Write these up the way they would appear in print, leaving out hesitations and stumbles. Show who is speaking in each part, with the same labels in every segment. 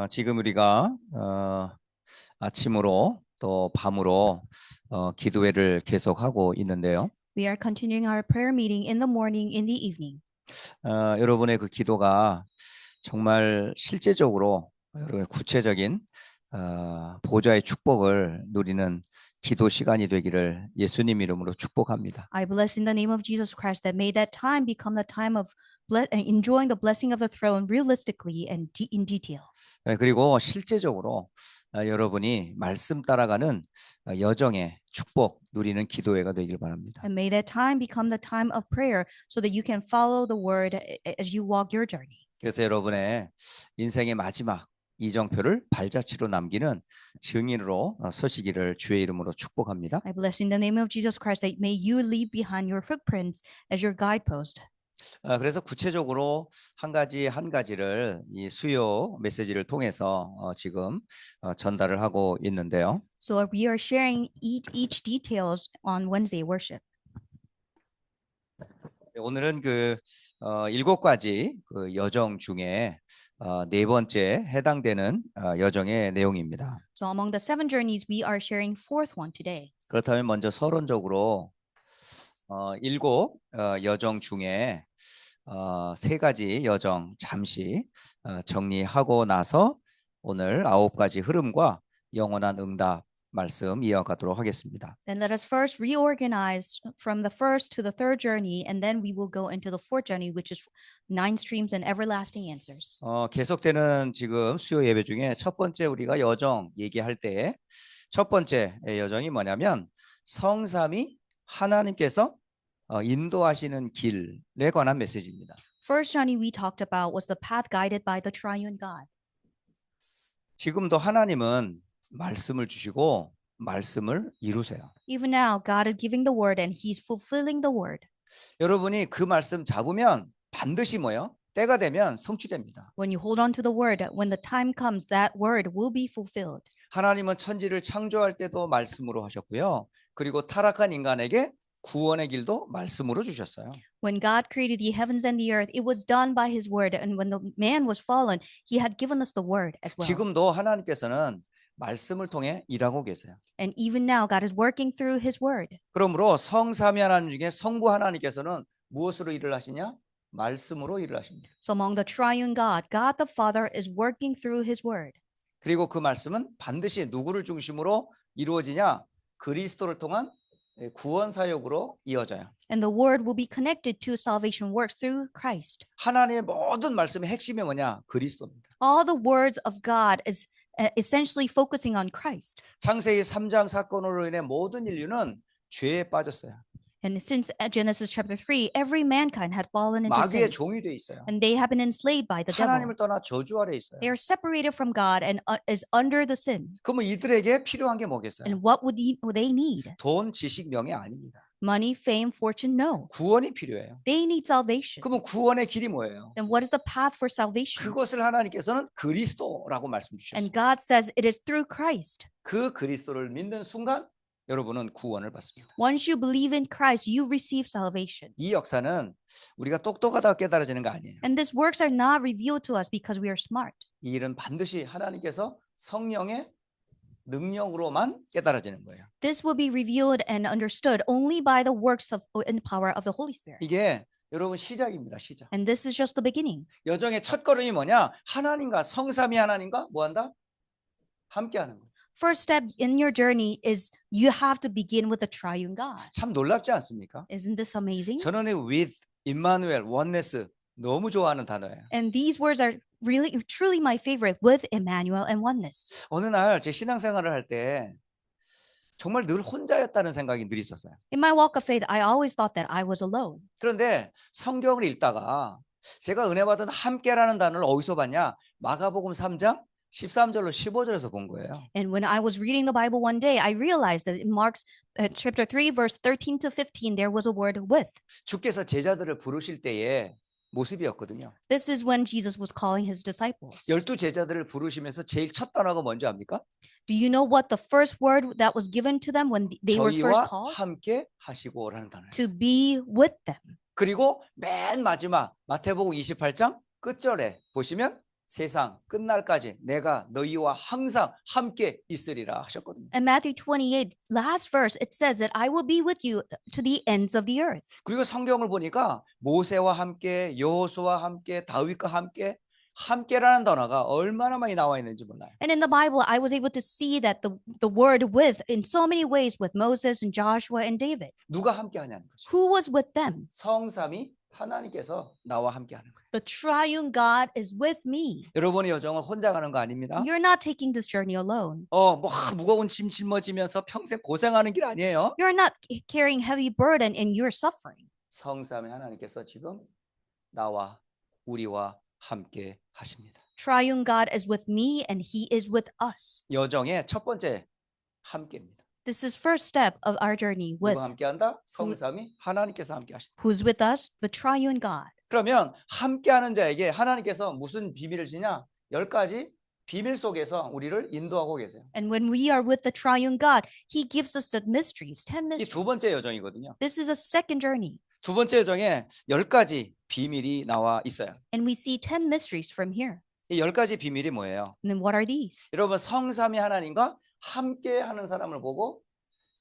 Speaker 1: 지금 우리가 아침으로 또 밤으로 기도회를 계속하고 있는데요.
Speaker 2: We are continuing our prayer meeting in the morning, in the evening.
Speaker 1: 여러분의 그 기도가 정말 실제적으로 여러분의 구체적인 보좌의 축복을 누리는 기도 시간이 되기를 예수님 이름으로 축복합니다.
Speaker 2: I bless in the name of Jesus Christ that may that time become the time of enjoying the blessing of the throne realistically and in detail.
Speaker 1: 그리고 실제적으로 여러분이 말씀 따라가는 여정의 축복 누리는 기도회가 되길 바랍니다.
Speaker 2: And may that time become the time of prayer so that you can follow the word as you walk your journey.
Speaker 1: 그래서 여러분의 인생의 마지막 이정표를 발자취로 남기는 증인으로 서시기를 주의 이름으로 축복합니다.
Speaker 2: I bless in the name of Jesus Christ that may you leave behind your footprints as your guidepost.
Speaker 1: 그래서 구체적으로 한 가지를 이 수요 메시지를 통해서 지금 전달을 하고 있는데요.
Speaker 2: So we are sharing each details on Wednesday worship.
Speaker 1: 오늘은 그 7가지 그 여정 중에 네 번째 해당되는 여정의 내용입니다.
Speaker 2: So among the 7 journeys, we are sharing fourth one today.
Speaker 1: 그렇다면 먼저 서론적으로 7 여정 중에 3가지 여정 잠시 정리하고 나서 오늘 9가지 흐름과 영원한 응답 말씀 이어가도록 하겠습니다.
Speaker 2: Then let us first reorganize from the first to the third journey, and then we will go into the fourth journey, which is 9 streams and everlasting answers.
Speaker 1: 계속되는 지금 수요 예배 중에 첫 번째 우리가 여정 얘기할 때 첫 번째 여정이 뭐냐면 성삼위 하나님께서 인도하시는 길에 관한 메시지입니다.
Speaker 2: First journey we talked about was the path guided by the triune God.
Speaker 1: 지금도 하나님은 말씀을 주시고 말씀을 이루세요.
Speaker 2: Even now, God is giving the word and He's fulfilling the word.
Speaker 1: 여러분이 그 말씀 잡으면 반드시 뭐요? 때가 되면 성취됩니다.
Speaker 2: When you hold on to the word, when the time comes, that word will be fulfilled.
Speaker 1: 하나님은 천지를 창조할 때도 말씀으로 하셨고요. 그리고 타락한 인간에게 구원의 길도 말씀으로 주셨어요.
Speaker 2: When God created the heavens and the earth, it was done by His word. And when the man was fallen, He had given us the word as well.
Speaker 1: 지금도 하나님께서는 말씀을 통해 일하고 계세요.
Speaker 2: And even now, God is working through His word.
Speaker 1: 그러므로 성삼위 하나님 중에 성부 하나님께서는 무엇으로 일을 하시냐? 말씀으로 일을 하십니다.
Speaker 2: So among the triune God, God the Father is working through His word.
Speaker 1: 그리고 그 말씀은 반드시 누구를 중심으로 이루어지냐? 그리스도를 통한 구원 사역으로 이어져요.
Speaker 2: And the word will be connected to salvation works through Christ.
Speaker 1: 하나님의 모든 말씀의 핵심이 뭐냐? 그리스도입니다.
Speaker 2: All the words of God is essentially focusing on Christ.
Speaker 1: 창세기 3장 사건으로 인해 모든 인류는 죄에 빠졌어요.
Speaker 2: And since Genesis chapter 3, every mankind had fallen into sin.
Speaker 1: 마귀의 종이 돼 있어요.
Speaker 2: And they have been enslaved by the devil.
Speaker 1: 하나님을 떠나 저주 아래 있어요.
Speaker 2: They are separated from God and is under the sin.
Speaker 1: 그러면 이들에게 필요한 게 뭐겠어요?
Speaker 2: And what would they need?
Speaker 1: 돈, 지식, 명예 아닙니다.
Speaker 2: Money, fame, fortune? No.
Speaker 1: 구원이 필요해요.
Speaker 2: They need salvation.
Speaker 1: 그러면 구원의 길이 뭐예요?
Speaker 2: Then what is the path for salvation?
Speaker 1: 그것을 하나님께서는 그리스도라고 말씀 주셨어요.
Speaker 2: And God says it is through Christ.
Speaker 1: 그 그리스도를 믿는 순간 여러분은 구원을 받습니다.
Speaker 2: Once you believe in Christ, you receive salvation.
Speaker 1: 이 역사는 우리가 똑똑하다고 깨달아지는 거 아니에요.
Speaker 2: And these works are not revealed to us because we are smart.
Speaker 1: 이 일은 반드시 하나님께서 성령의 능력으로만 깨달아지는 거예요.
Speaker 2: This will be revealed and understood only by the works of and power of the Holy Spirit.
Speaker 1: 이게 여러분 시작입니다. 시작.
Speaker 2: And this is just the beginning.
Speaker 1: 여정의 첫 걸음이 뭐냐? 하나님과 성삼위 하나님과 뭐한다? 함께하는 거예요.
Speaker 2: First step in your journey is you have to begin with the triune God.
Speaker 1: 참 놀랍지 않습니까?
Speaker 2: Isn't this amazing?
Speaker 1: 저는 이 with, 임마누엘, 원네스 너무 좋아하는 단어예요.
Speaker 2: And these words are really truly my favorite, with Emmanuel and oneness.
Speaker 1: 어느 날 제 신앙생활을 할 때 정말 늘 혼자였다는 생각이 늘 있었어요.
Speaker 2: In my walk of faith, I always thought that I was alone.
Speaker 1: 그런데 성경을 읽다가 제가 은혜 받은 함께라는 단어를 어디서 봤냐? 마가복음 3장 13절로 15절에서 본 거예요.
Speaker 2: And when I was reading the Bible one day, I realized that in Mark's chapter 3, verse 13 to 15, there was a word with.
Speaker 1: 주께서 제자들을 부르실 때의 모습이었거든요.
Speaker 2: This is when Jesus was calling his disciples.
Speaker 1: 12 제자들을 부르시면서 제일 첫 단어가 뭔지 압니까?
Speaker 2: Do you know what the first word that was given to them when they were first
Speaker 1: 저희와
Speaker 2: called?
Speaker 1: 함께 하시고라는 단어예요.
Speaker 2: To be with them.
Speaker 1: 그리고 맨 마지막 마태복음 28장 끝절에 보시면 세상 끝날까지 내가 너희와 항상 함께 있으리라 하셨거든요.
Speaker 2: In Matthew 28, last verse, it says that I will be with you to the ends of the earth.
Speaker 1: 그리고 성경을 보니까 모세와 함께 여호수아와 함께 다윗과 함께라는 단어가 얼마나 많이 나와 있는지 몰라요.
Speaker 2: And in the Bible, I was able to see that the word with in so many ways with Moses and Joshua and David.
Speaker 1: 누가 함께 하냐는 거죠.
Speaker 2: Who was with them?
Speaker 1: 성삼위 하나님께서 나와 함께 하는 거예요.
Speaker 2: The triune God is with me.
Speaker 1: 여러분의 여정을 혼자 가는 거 아닙니다.
Speaker 2: You're not taking this journey alone.
Speaker 1: 무거운 짐 짊어지면서 평생 고생하는 길 아니에요.
Speaker 2: You're not carrying heavy burden and you're suffering.
Speaker 1: 성삼위 하나님께서 지금 나와 우리와 함께 하십니다.
Speaker 2: Triune God is with me and he is with us.
Speaker 1: 여정의 첫 번째 함께입니다.
Speaker 2: This is first step of our journey with
Speaker 1: 누가 함께한다? 성삼위 하나님께서 함께 하신다.
Speaker 2: who's with us? The triune God.
Speaker 1: 그러면 함께하는 자에게 하나님께서 무슨 비밀을 주냐? 10가지 비밀 속에서 우리를 인도하고 계세요.
Speaker 2: And when we are with the triune God, he gives us the mysteries, 10
Speaker 1: 이 두
Speaker 2: mysteries.
Speaker 1: 번째 여정이거든요.
Speaker 2: This is a second journey.
Speaker 1: 두 번째 여정에 10가지 비밀이 나와 있어요.
Speaker 2: And we see 10 mysteries from here.
Speaker 1: 이 10가지 비밀이 뭐예요?
Speaker 2: And then what are these?
Speaker 1: 여러분 성삼위 하나님과 함께하는 사람을 보고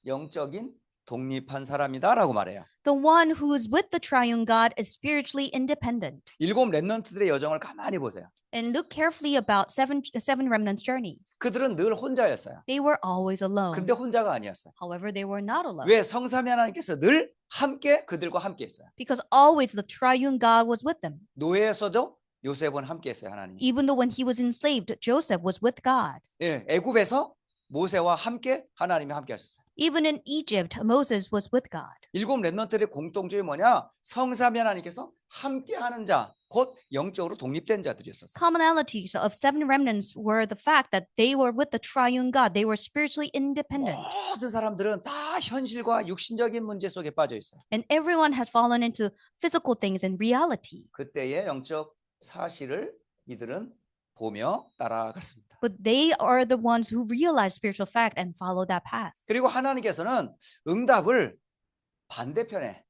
Speaker 1: 영적인 독립한 사람이다라고 말해요.
Speaker 2: The one who is with the triune God is spiritually independent.
Speaker 1: 7 렘넌트들의 여정을 가만히 보세요.
Speaker 2: And look carefully about seven remnants journeys.
Speaker 1: 그들은 늘 혼자였어요.
Speaker 2: They were always alone.
Speaker 1: 근데 혼자가 아니었어요.
Speaker 2: However, they were not alone.
Speaker 1: 왜? 성삼위 하나님께서 늘 함께 그들과 함께 했어요.
Speaker 2: Because always the triune God was with them.
Speaker 1: 노예에서도 요셉은 함께 했어요, 하나님.
Speaker 2: Even though when he was enslaved, Joseph was with God.
Speaker 1: 예, 애굽에서 모세와 함께 하나님이 함께 하셨어요.
Speaker 2: Even in Egypt, Moses was with God.
Speaker 1: 7 렘넌트의 공통점이 뭐냐? 성삼위 하나님께서 함께 하는 자, 곧 영적으로 독립된 자들이었었어요.
Speaker 2: Commonalities of seven remnants were the fact that they were with the triune God. They were spiritually independent.
Speaker 1: 모든 사람들은 다 현실과 육신적인 문제 속에 빠져 있어요.
Speaker 2: And everyone has fallen into physical things and reality.
Speaker 1: 그때의 영적 사실을 이들은 보며 따라갔습니다.
Speaker 2: But they are the ones who realize spiritual fact and follow that path.
Speaker 1: 그리고 하나님께서는 응답을 반대편에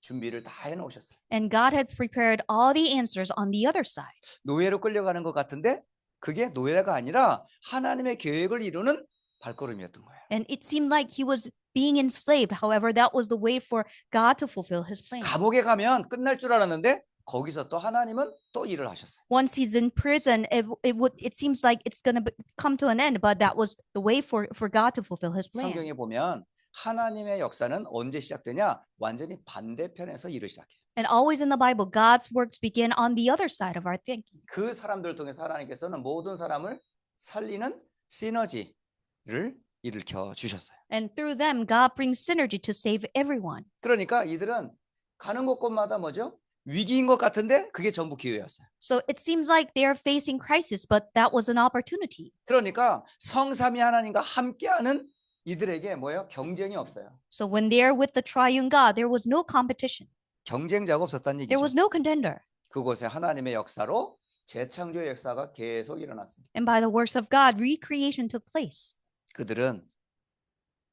Speaker 1: 준비를 다 해놓으셨어요.
Speaker 2: And God had prepared all the answers on the other side.
Speaker 1: 노예로 끌려가는 것 같은데 그게 노예가 아니라 하나님의 계획을 이루는 발걸음이었던 거예요.
Speaker 2: And it seemed like he was being enslaved. However, that was the way for God to fulfill his plan.
Speaker 1: 감옥에 가면 끝날 줄 알았는데 거기서 또 하나님은 또 일을 하셨어요.
Speaker 2: Once he's in prison, it seems like it's going to come to an end, but that was the way for God to fulfill his plan.
Speaker 1: 성경에 보면 하나님의 역사는 언제 시작되냐? 완전히 반대편에서 일을 시작해요.
Speaker 2: And always in the Bible, God's works begin on the other side of our thinking.
Speaker 1: 그 사람들 통해서 하나님께서는 모든 사람을 살리는 시너지를 일으켜 주셨어요.
Speaker 2: And through them, God brings synergy to save everyone.
Speaker 1: 그러니까 이들은 가는 곳곳마다 뭐죠? 위기인 것 같은데 그게 전부 기회였어요.
Speaker 2: So it seems like they are facing crisis, but that was an opportunity.
Speaker 1: 그러니까 성삼위 하나님과 함께하는 이들에게 뭐예요? 경쟁이 없어요.
Speaker 2: So when they are with the triune God, there was no competition.
Speaker 1: 경쟁자가 없었다는
Speaker 2: There
Speaker 1: 얘기죠.
Speaker 2: was no contender.
Speaker 1: 그곳에 하나님의 역사로 재창조의 역사가 계속 일어났습니다.
Speaker 2: And by the works of God, recreation took place.
Speaker 1: 그들은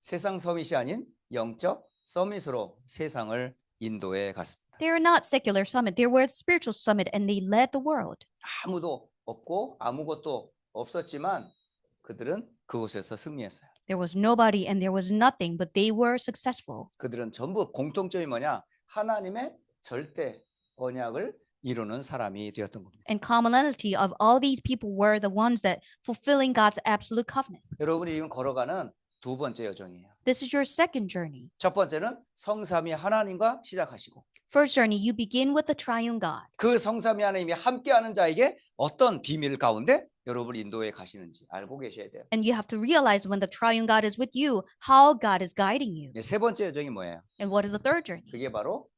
Speaker 1: 세상 서밋이 아닌 영적 서밋으로 세상을 인도해 갔습니다.
Speaker 2: They were not secular summit. They were a spiritual summit and they led the world.
Speaker 1: 아무도 없고 아무것도 없었지만 그들은 그곳에서 승리했어요.
Speaker 2: There was nobody and there was nothing, but they were successful.
Speaker 1: 그들은 전부 공통점이 뭐냐? 하나님의 절대 언약을 이루는 사람이 되었던 겁니다.
Speaker 2: And commonality of all these people were the ones that fulfilling God's absolute covenant.
Speaker 1: 여러분이 지금 걸어가는 두 번째 여정이에요.
Speaker 2: This is your second journey.
Speaker 1: 첫 번째는 성삼위 하나님과 시작하시고
Speaker 2: First journey, you begin with the triune God.
Speaker 1: 그 성삼위 하나님이 함께하는 자에게 어떤 비밀 가운데 여러분을 인도해 가시는지 알고 계셔야 돼요.
Speaker 2: And you have to realize when the triune God is with you, how God is guiding you.
Speaker 1: 세 번째 여정이 뭐예요?
Speaker 2: And what is the third journey?
Speaker 1: 그게 바로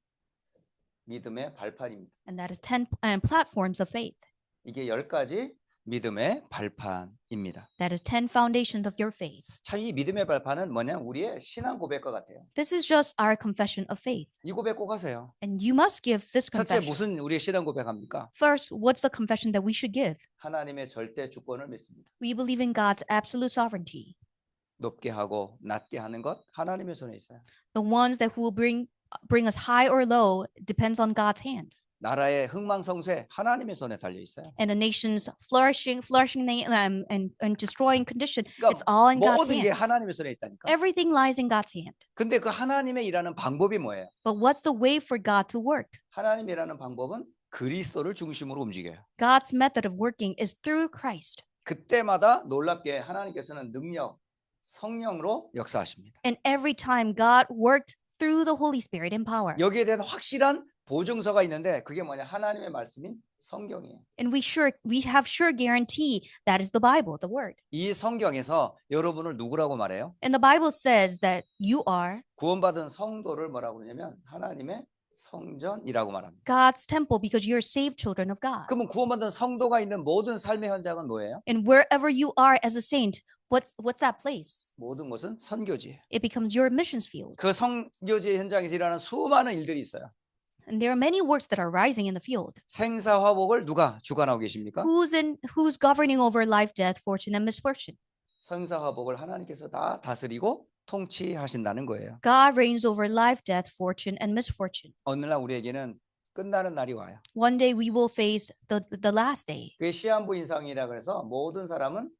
Speaker 1: 믿음의 발판입니다.
Speaker 2: And that is 10 platforms of faith.
Speaker 1: 이게 10가지 믿음의 발판입니다.
Speaker 2: That is 10 foundations of your faith.
Speaker 1: 참 이 믿음의 발판은 뭐냐? 우리의 신앙 고백과 같아요.
Speaker 2: This is just our confession of faith.
Speaker 1: 이 고백 꼭 하세요.
Speaker 2: And you must give this
Speaker 1: 첫째
Speaker 2: confession.
Speaker 1: 무슨 우리의 신앙 고백합니까?
Speaker 2: First, what's the confession that we should give?
Speaker 1: 하나님의 절대 주권을 믿습니다.
Speaker 2: We believe in God's absolute sovereignty.
Speaker 1: 높게 하고 낮게 하는 것 하나님의 손에 있어요.
Speaker 2: The ones that will bring us high or low depends on God's hand.
Speaker 1: 나라의 흥망성쇠 하나님의 손에 달려 있어요.
Speaker 2: And the nation's flourishing and destroying condition, it's
Speaker 1: 그러니까
Speaker 2: all in God's
Speaker 1: 모든 게
Speaker 2: hands.
Speaker 1: 하나님의 손에 있다니까.
Speaker 2: Everything lies in God's hand.
Speaker 1: 근데 그 하나님의 일하는 방법이 뭐예요?
Speaker 2: But what's the way for God to work?
Speaker 1: 하나님의 일하는 방법은 그리스도를 중심으로 움직여요.
Speaker 2: God's method of working is through Christ.
Speaker 1: 그때마다 놀랍게 하나님께서는 능력, 성령으로 역사하십니다.
Speaker 2: And every time God worked through the Holy Spirit in power.
Speaker 1: 여기에 대한 확실한 보증서가 있는데 그게 뭐냐? 하나님의 말씀인 성경이에요.
Speaker 2: And we have sure guarantee that is the Bible, the word.
Speaker 1: 이 성경에서 여러분을 누구라고 말해요?
Speaker 2: And the Bible says that you are
Speaker 1: 구원받은 성도를 뭐라고 그러냐면 하나님의 성전이라고 말합니다.
Speaker 2: God's temple because you're saved children of God.
Speaker 1: 그러면 구원받은 성도가 있는 모든 삶의 현장은 뭐예요?
Speaker 2: And wherever you are as a saint, what's that place?
Speaker 1: 모든 것은 선교지예요.
Speaker 2: It becomes your missions field.
Speaker 1: 그 선교지 현장에서 일하는 수많은 일들이 있어요.
Speaker 2: And there are many works that are rising in the field.
Speaker 1: 생사화복을 누가 주관하고 계십니까?
Speaker 2: Who's governing over life, death, fortune, and misfortune?
Speaker 1: 생사화복을 하나님께서 다 다스리고 통치하신다는 거예요.
Speaker 2: God reigns over life, death, fortune, and misfortune.
Speaker 1: 어느 날 우리에게는 끝나는 날이 와요.
Speaker 2: One day we will face the last day.
Speaker 1: 그게 시한부 인상이라 그래서 모든 사람은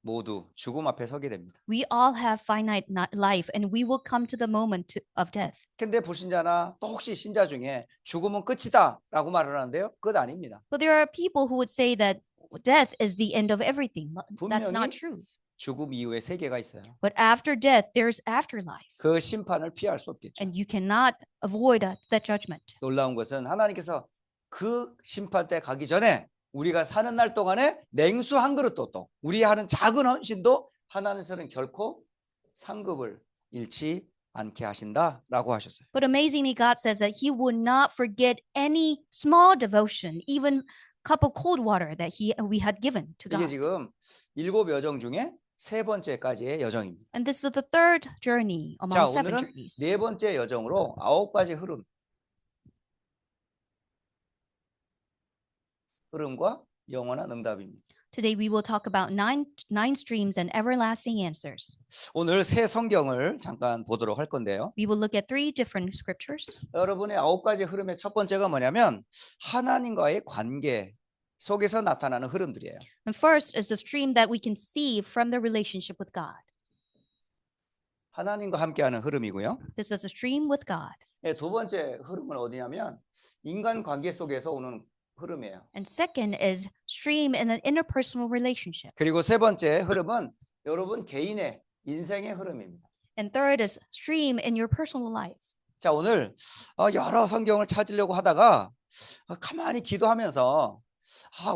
Speaker 1: 모두 죽음 앞에 서게 됩니다.
Speaker 2: We all have finite life, and we will come to the moment of death.
Speaker 1: 근데 불신자나 또 혹시 신자 중에 죽음은 끝이다라고 말을 하는데요. 끝 아닙니다.
Speaker 2: But there are people who would say that death is the end of everything. That's not
Speaker 1: 분명히
Speaker 2: true.
Speaker 1: 죽음 이후에 세계가 있어요.
Speaker 2: But after death, there's afterlife.
Speaker 1: 그 심판을 피할 수 없겠죠.
Speaker 2: And you cannot avoid that judgment.
Speaker 1: 놀라운 것은 하나님께서 그 심판 때 가기 전에 우리가 사는 날 동안에 냉수 한 그릇도 또 우리 하는 작은 헌신도 하나님께서는 결코 상급을 잃지 않게 하신다라고 하셨어요.
Speaker 2: But amazingly, God says that He will not forget any small devotion, even cup of cold water that we had given to
Speaker 1: 이게
Speaker 2: God.
Speaker 1: 지금 7 여정 중에 3번째까지의 여정입니다.
Speaker 2: And this is the third journey among
Speaker 1: 자,
Speaker 2: 7
Speaker 1: 오늘은
Speaker 2: journeys.
Speaker 1: 4번째 여정으로 9가지 흐름과 영원한 응답입니다.
Speaker 2: Today we will talk about nine streams and everlasting answers.
Speaker 1: 오늘 새 성경을 잠깐 보도록 할 건데요.
Speaker 2: We will look at 3 different scriptures.
Speaker 1: 여러분의 9가지 흐름의 첫 번째가 뭐냐면 하나님과의 관계 속에서 나타나는 흐름들이에요.
Speaker 2: And first is the stream that we can see from the relationship with God.
Speaker 1: 하나님과 함께하는 흐름이고요.
Speaker 2: This is a stream with God.
Speaker 1: 네, 두 번째 흐름은 어디냐면 인간 관계 속에서 오는 흐름이에요.
Speaker 2: And second is stream in an interpersonal relationship.
Speaker 1: 그리고 세 번째 흐름은 여러분 개인의 인생의 흐름입니다.
Speaker 2: And third is stream in your personal life.
Speaker 1: 자, 오늘 여러 성경을 찾으려고 하다가 가만히 기도하면서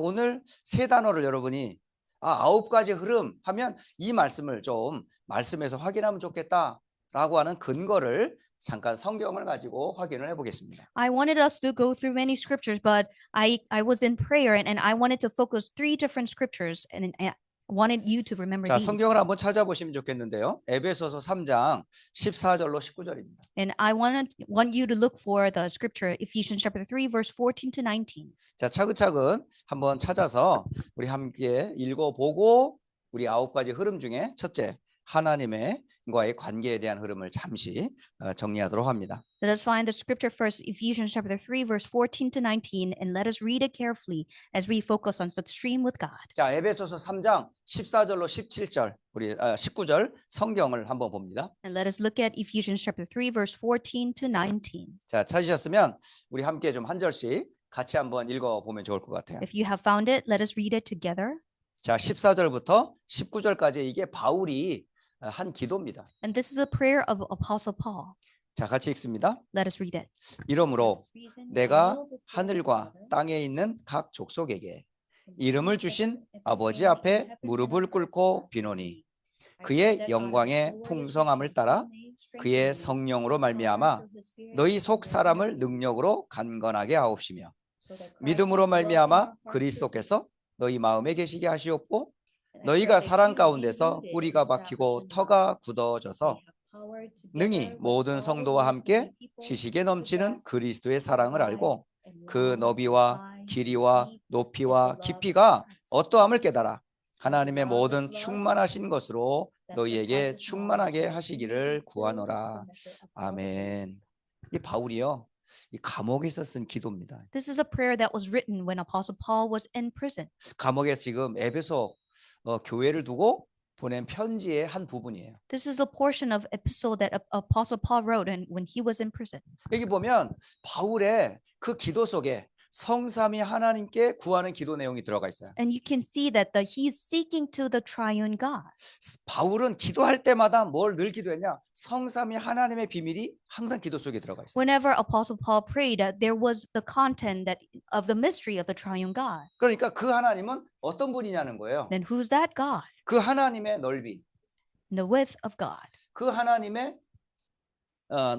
Speaker 1: 오늘 세 단어를 여러분이 9가지 흐름 하면 이 말씀을 좀 말씀에서 확인하면 좋겠다라고 하는 근거를 잠깐 성경을 가지고 확인을 해보겠습니다.
Speaker 2: I wanted us to go through many scriptures, but I was in prayer and I wanted to focus 3 different scriptures and I wanted you to remember
Speaker 1: 자,
Speaker 2: these.
Speaker 1: 성경을 한번 찾아보시면 좋겠는데요. 에베소서 3장 14절로 19절입니다.
Speaker 2: And I want you to look for the scripture Ephesians chapter 3 verse 14 to 19.
Speaker 1: 자, 차근차근 한번 찾아서 우리 함께 읽어보고 우리 9가지 흐름 중에 첫째 하나님과의 관계에 대한 흐름을 잠시 정리하도록 합니다.
Speaker 2: Let us find the scripture first, Ephesians chapter 3 verse 14 to 19, and let us read it carefully as we focus on the stream with God.
Speaker 1: 자, 에베소서 3장 14절로 17절 우리 19절 성경을 한번 봅니다.
Speaker 2: And let us look at Ephesians chapter 3 verse 14 to 19.
Speaker 1: 자, 찾으셨으면 우리 함께 좀 한 절씩 같이 한번 읽어보면 좋을 것 같아요.
Speaker 2: If you have found it, let us read it together.
Speaker 1: 자, 14절부터 19절까지 이게 바울이 한 기도입니다.
Speaker 2: And this is the prayer of Apostle Paul.
Speaker 1: 자, 같이 읽습니다.
Speaker 2: Let us read it.
Speaker 1: 이러므로 내가 하늘과 땅에 있는 각 족속에게 이름을 주신 아버지 앞에 무릎을 꿇고 비노니 그의 영광의 풍성함을 따라 그의 성령으로 말미암아 너희 속 사람을 능력으로 강건하게 하옵시며 믿음으로 말미암아 그리스도께서 너희 마음에 계시게 하시옵고 너희가 사랑 가운데서 뿌리가 박히고 터가 굳어져서 능히 모든 성도와 함께 지식에 넘치는 그리스도의 사랑을 알고 그 너비와 길이와 높이와 깊이가 어떠함을 깨달아 하나님의 모든 충만하신 것으로 너희에게 충만하게 하시기를 구하노라. 아멘. 이 바울이요 이 감옥에서 쓴 기도입니다.
Speaker 2: This is a prayer that was written when Apostle Paul was in prison.
Speaker 1: 감옥에 지금 에베소 교회를 두고 보낸 편지의 한 부분이에요.
Speaker 2: This is a portion of epistle that Apostle Paul wrote when he was in prison.
Speaker 1: 여기 보면 바울의 그 기도 속에 성삼위 하나님께 구하는 기도 내용이 들어가 있어요.
Speaker 2: And you can see that he's seeking to the triune God.
Speaker 1: 바울은 기도할 때마다 뭘 늘 기도했냐? 성삼위 하나님의 비밀이 항상 기도 속에 들어가 있어요.
Speaker 2: Whenever Apostle Paul prayed, there was the content of the mystery of the triune God.
Speaker 1: 그러니까 그 하나님은 어떤 분이냐는 거예요.
Speaker 2: Then who's that God?
Speaker 1: 그 하나님의 넓이,
Speaker 2: And the width of God,
Speaker 1: 그 하나님의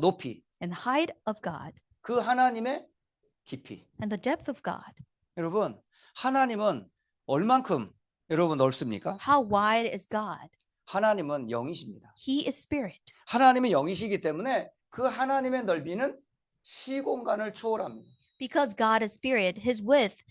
Speaker 1: 높이,
Speaker 2: and height of God,
Speaker 1: 그 하나님의 깊이.
Speaker 2: and the depth of God.
Speaker 1: 여러분, 하나님은 얼만큼 여러분 넓습니까?
Speaker 2: How wide is God?
Speaker 1: 하나님은 영이십니다.
Speaker 2: He is spirit.
Speaker 1: 하나님은 영이시기 때문에 그 하나님의 넓이는 시공간을 초월합니다.
Speaker 2: Because God is spirit, his width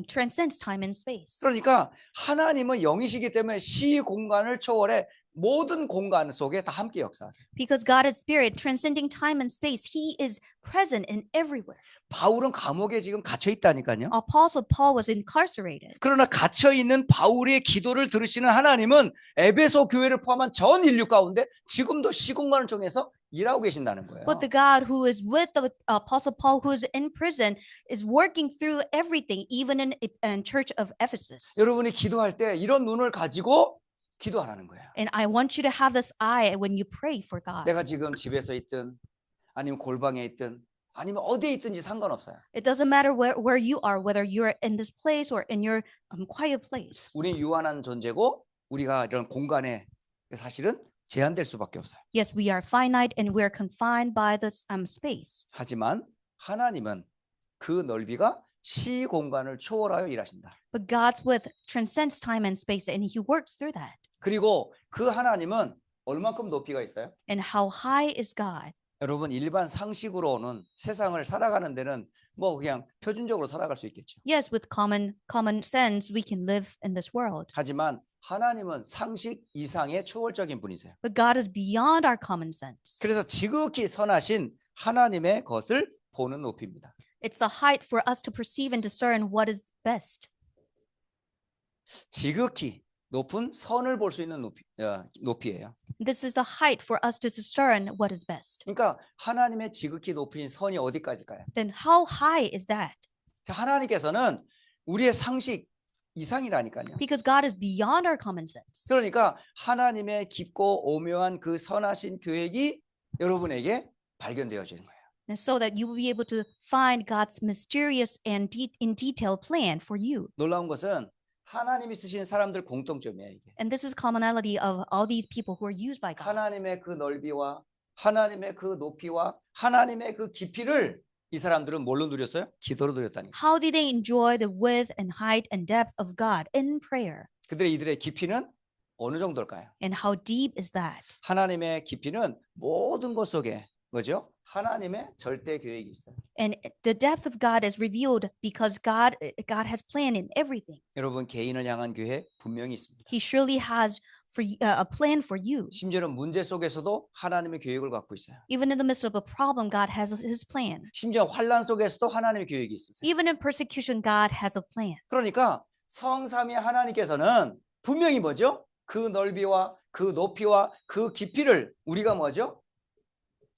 Speaker 2: transcends time and space.
Speaker 1: 그러니까 하나님은 영이시기 때문에 시공간을 초월해 모든 공간 속에 다 함께 역사하세요.
Speaker 2: Because God is spirit, transcending time and space, he is present in everywhere.
Speaker 1: 바울은 감옥에 지금 갇혀 있다니까요.
Speaker 2: Apostle Paul was incarcerated.
Speaker 1: 그러나 갇혀 있는 바울의 기도를 들으시는 하나님은 에베소 교회를 포함한 전 인류 가운데 지금도 시공간을 정해서 일하고 계신다는 거예요.
Speaker 2: But the God who is with the Apostle Paul, who is in prison, is working through everything, even in Church of Ephesus.
Speaker 1: 여러분이 기도할 때 이런 눈을 가지고 기도하라는 거예요.
Speaker 2: And I want you to have this eye when you pray for God.
Speaker 1: 내가 지금 집에서 있든 아니면 골방에 있든 아니면 어디에 있든지 상관없어요.
Speaker 2: It doesn't matter where you are, whether you're in this place or in your quiet place.
Speaker 1: 우리 유한한 존재고 우리가 이런 공간에 사실은 제한될 수밖에 없어요.
Speaker 2: Yes, we are finite and we're confined by this space.
Speaker 1: 하지만 하나님은 그 넓이가 시 공간을 초월하여 일하신다.
Speaker 2: But God's width transcends time and space, and He works through that.
Speaker 1: 그리고 그 하나님은 얼만큼 높이가 있어요?
Speaker 2: And how high is God?
Speaker 1: 여러분 일반 상식으로는 세상을 살아가는 데는 뭐 그냥 표준적으로 살아갈 수 있겠죠.
Speaker 2: Yes, with common sense, we can live in this world.
Speaker 1: 하지만 하나님은 상식 이상의 초월적인 분이세요.
Speaker 2: But God is beyond our common sense.
Speaker 1: 그래서 지극히 선하신 하나님의 것을 보는 높이입니다.
Speaker 2: It's the height for us to perceive and discern what is best.
Speaker 1: 지극히 높은 선을 볼 수 있는 높이예요.
Speaker 2: This is the height for us to discern what is best.
Speaker 1: 그러니까 하나님의 지극히 높은 선이 어디까지일까요?
Speaker 2: Then how high is that?
Speaker 1: 자, 하나님께서는 우리의 상식 이상이라니까요.
Speaker 2: Because God is beyond our common sense.
Speaker 1: 그러니까 하나님의 깊고 오묘한 그 선하신 계획이 여러분에게 발견되어지는 거예요.
Speaker 2: And so that you will be able to find God's mysterious and in detail plan for you.
Speaker 1: 놀라운 것은 하나님이 쓰신 사람들 공통점이에요, 이게.
Speaker 2: And this is commonality of all these people who are used by God.
Speaker 1: 하나님의 그 넓이와 하나님의 그 높이와 하나님의 그 깊이를 이 사람들은 뭘로 누렸어요? 기도로 누렸다니.
Speaker 2: How did they enjoy the width and height and depth of God in prayer?
Speaker 1: 이들의 깊이는 어느 정도일까요?
Speaker 2: And how deep is that?
Speaker 1: 하나님의 깊이는 모든 것 속에 뭐죠? 하나님의 절대 계획이 있어요.
Speaker 2: And the depth of God is revealed because God has planned in everything.
Speaker 1: 여러분 개인을 향한 계획 분명히 있습니다.
Speaker 2: He surely has a plan for you.
Speaker 1: 심지어는 문제 속에서도 하나님의 계획을 갖고 있어요.
Speaker 2: Even in the midst of a problem, God has His plan.
Speaker 1: 심지어 환난 속에서도 하나님의 계획이 있으세요.
Speaker 2: Even in persecution, God has a plan.
Speaker 1: 그러니까 성삼위 하나님께서는 분명히 뭐죠? 그 넓이와 그 높이와 그 깊이를 우리가 뭐죠?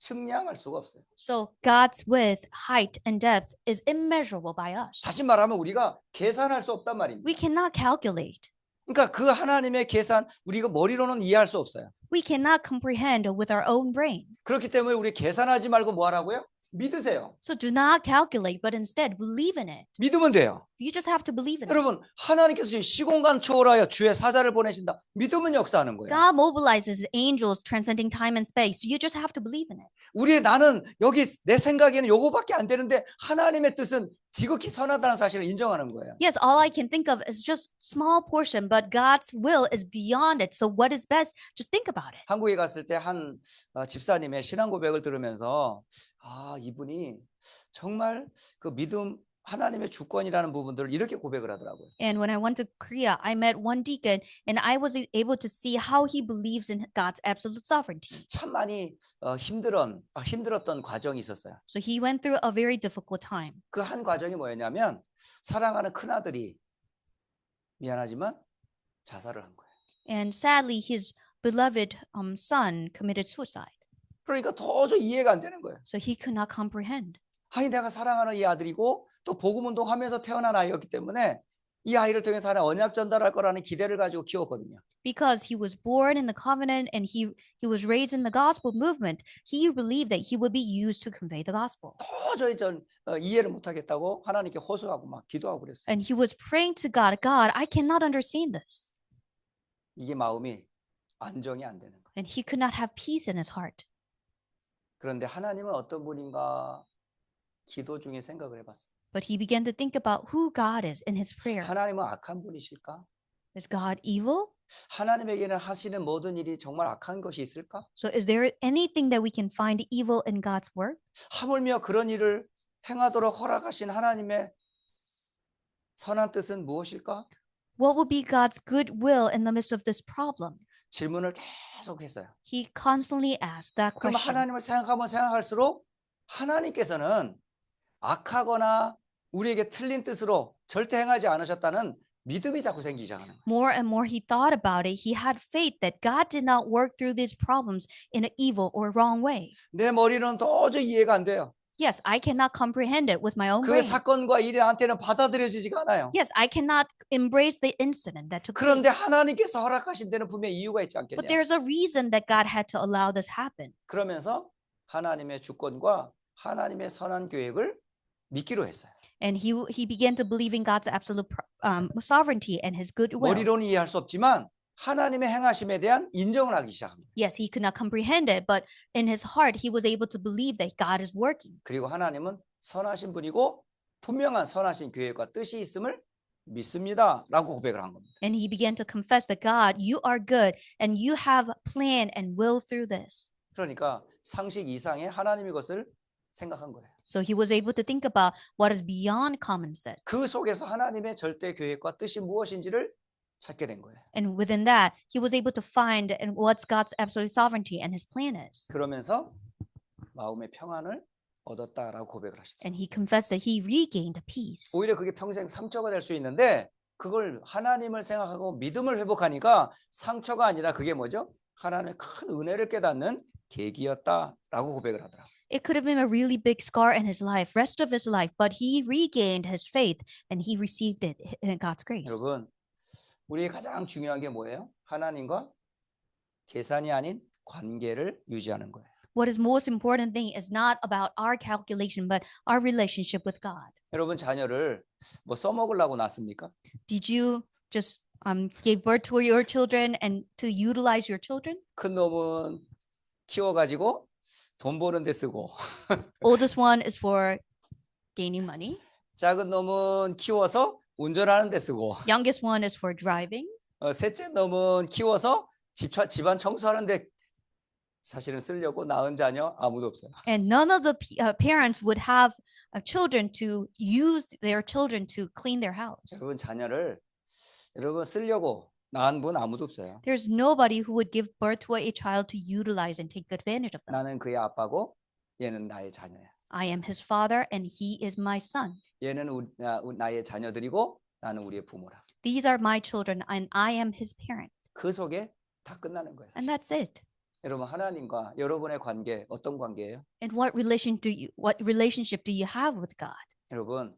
Speaker 1: 측량할 수가 없어요.
Speaker 2: So God's width, height, and depth is immeasurable by us.
Speaker 1: 다시 말하면 우리가 계산할 수 없단 말입니다.
Speaker 2: We cannot calculate.
Speaker 1: 그러니까 그 하나님의 계산 우리가 머리로는 이해할 수 없어요.
Speaker 2: We cannot comprehend with our own brain.
Speaker 1: 그렇기 때문에 우리 계산하지 말고 뭐 하라고요? 믿으세요.
Speaker 2: So do not calculate, but instead believe in it.
Speaker 1: 믿으면 돼요.
Speaker 2: You just have to believe in it.
Speaker 1: 여러분 하나님께서 지금 시공간 초월하여 주의 사자를 보내신다. 믿으면 역사하는 거예요.
Speaker 2: God mobilizes angels transcending time and space. You just have to believe in it.
Speaker 1: 우리의 나는 여기 내 생각에는 요거밖에 안 되는데 하나님의 뜻은 지극히 선하다는 사실을 인정하는 거예요.
Speaker 2: Yes, all I can think of is just small portion, but God's will is beyond it. So what is best? Just think about it.
Speaker 1: 한국에 갔을 때 한 집사님의 신앙 고백을 들으면서 이분이 정말 그 믿음 하나님의 주권이라는 부분들을 이렇게 고백을 하더라고요.
Speaker 2: And when I went to Korea, I met one deacon and I was able to see how he believes in God's absolute sovereignty.
Speaker 1: 참 많이 힘들었던 과정이 있었어요.
Speaker 2: So he went through a very difficult time.
Speaker 1: 그 한 과정이 뭐였냐면 사랑하는 큰아들이 미안하지만 자살을 한 거예요.
Speaker 2: And sadly, his beloved son committed suicide.
Speaker 1: 그러니까 도저히 이해가 안 되는 거예요.
Speaker 2: So he could not comprehend.
Speaker 1: 아니 내가 사랑하는 이 아들이고 또 복음 운동하면서 태어난 아이였기 때문에 이 아이를 통해서 하나님 언약 전달할 거라는 기대를 가지고 키웠거든요.
Speaker 2: Because he was born in the covenant and he was raised in the gospel movement, he believed that he would be used to convey the gospel.
Speaker 1: 도저히 이해를 못하겠다고 하나님께 호소하고 막 기도하고 그랬어요.
Speaker 2: And he was praying to God, God, I cannot understand this.
Speaker 1: 이게 마음이 안정이 안 되는 거예요.
Speaker 2: And he could not have peace in his heart.
Speaker 1: 그런데 하나님은 어떤 분인가 기도 중에 생각을 해봤어요.
Speaker 2: But he began to think about who God is in his prayer.
Speaker 1: 하나님은 악한 분이실까?
Speaker 2: Is God evil?
Speaker 1: 하나님에게는 하시는 모든 일이 정말 악한 것이 있을까?
Speaker 2: So is there anything that we can find evil in God's work?
Speaker 1: 하물며 그런 일을 행하도록 허락하신 하나님의 선한 뜻은 무엇일까?
Speaker 2: What will be God's good will in the midst of this problem?
Speaker 1: 질문을 계속 했어요.
Speaker 2: He constantly asked that
Speaker 1: 그럼
Speaker 2: question.
Speaker 1: 하나님을 생각하면 생각할수록 하나님께서는 악하거나 우리에게 틀린 뜻으로 절대 행하지 않으셨다는 믿음이 자꾸 생기기 시작하는 거예요.
Speaker 2: More and more he thought about it, he had faith that God did not work through these problems in an evil or wrong way.
Speaker 1: 내 머리는 도저히 이해가 안 돼요.
Speaker 2: Yes, I cannot comprehend it with my own
Speaker 1: 그
Speaker 2: brain.
Speaker 1: 사건과 일이 나한테는 받아들여지지가 않아요.
Speaker 2: Yes, I cannot embrace the incident that took
Speaker 1: 그런데
Speaker 2: place.
Speaker 1: 하나님께서 허락하신 데는 분명히 이유가 있지
Speaker 2: But
Speaker 1: 않겠냐.
Speaker 2: there's a reason that God had to allow this happen.
Speaker 1: 그러면서 하나님의 주권과 하나님의 선한 계획을 믿기로 했어요.
Speaker 2: And he began to believe in God's absolute sovereignty and his good will.
Speaker 1: 머리로는 이해할 수 없지만 하나님의 행하심에 대한 인정을 하기 시작합니다.
Speaker 2: Yes, he could not comprehend it, but in his heart, he was able to believe that God is working.
Speaker 1: 그리고 하나님은 선하신 분이고 분명한 선하신 계획과 뜻이 있음을 믿습니다. 라고 고백을 한 겁니다.
Speaker 2: And he began to confess that God, you are good and you have plan and will through this.
Speaker 1: 그러니까 상식 이상의 하나님의 것을 생각한 거예요.
Speaker 2: So he was able to think about what is beyond common sense.
Speaker 1: 그 속에서 하나님의 절대 계획과 뜻이 무엇인지를 찾게 된 거예요.
Speaker 2: And within that, he was able to find and what's God's absolute sovereignty and his plan is.
Speaker 1: 그러면서 마음의 평안을 얻었다라고 고백을 하시더라고요.
Speaker 2: And he confessed that he regained peace.
Speaker 1: 오히려 그게 평생 상처가 될 수 있는데 그걸 하나님을 생각하고 믿음을 회복하니까 상처가 아니라 그게 뭐죠? 하나님의 큰 은혜를 깨닫는 계기였다라고 고백을 하더라고요.
Speaker 2: It could have been a really big scar in his life, rest of his life, but he regained his faith and he received it in God's grace.
Speaker 1: 여러분, 우리의 가장 중요한 게 뭐예요? 하나님과 계산이 아닌 관계를 유지하는 거예요.
Speaker 2: What is most important thing is not about our calculation, but our relationship with God.
Speaker 1: 여러분 자녀를 뭐 써먹으려고 낳습니까?
Speaker 2: Did you just give birth to your children and to utilize your children?
Speaker 1: 큰 놈은 키워가지고 돈 버는 데 쓰고
Speaker 2: Oldest one is for gaining money.
Speaker 1: 작은 놈은 키워서 운전하는 데 쓰고
Speaker 2: Youngest one is for driving.
Speaker 1: 셋째 놈은 키워서 집안 청소하는 데 사실은 쓰려고 낳은 자녀 아무도 없어요.
Speaker 2: And none of the parents would have children to use their children to clean their house.
Speaker 1: 여러분 자녀를 여러분 쓰려고 낳은 분 아무도 없어요.
Speaker 2: There's nobody who would give birth to a child to utilize and take advantage of them.
Speaker 1: 나는 그의 아빠고 얘는 나의 자녀야.
Speaker 2: I am his father and he is my son.
Speaker 1: 얘는 나의 자녀들이고 나는 우리의 부모라.
Speaker 2: These are my children and I am his parent.
Speaker 1: 그 속에 다 끝나는 거예요.
Speaker 2: And that's it.
Speaker 1: 여러분 하나님과 여러분의 관계 어떤 관계예요?
Speaker 2: And what relationship do you have with God?
Speaker 1: 여러분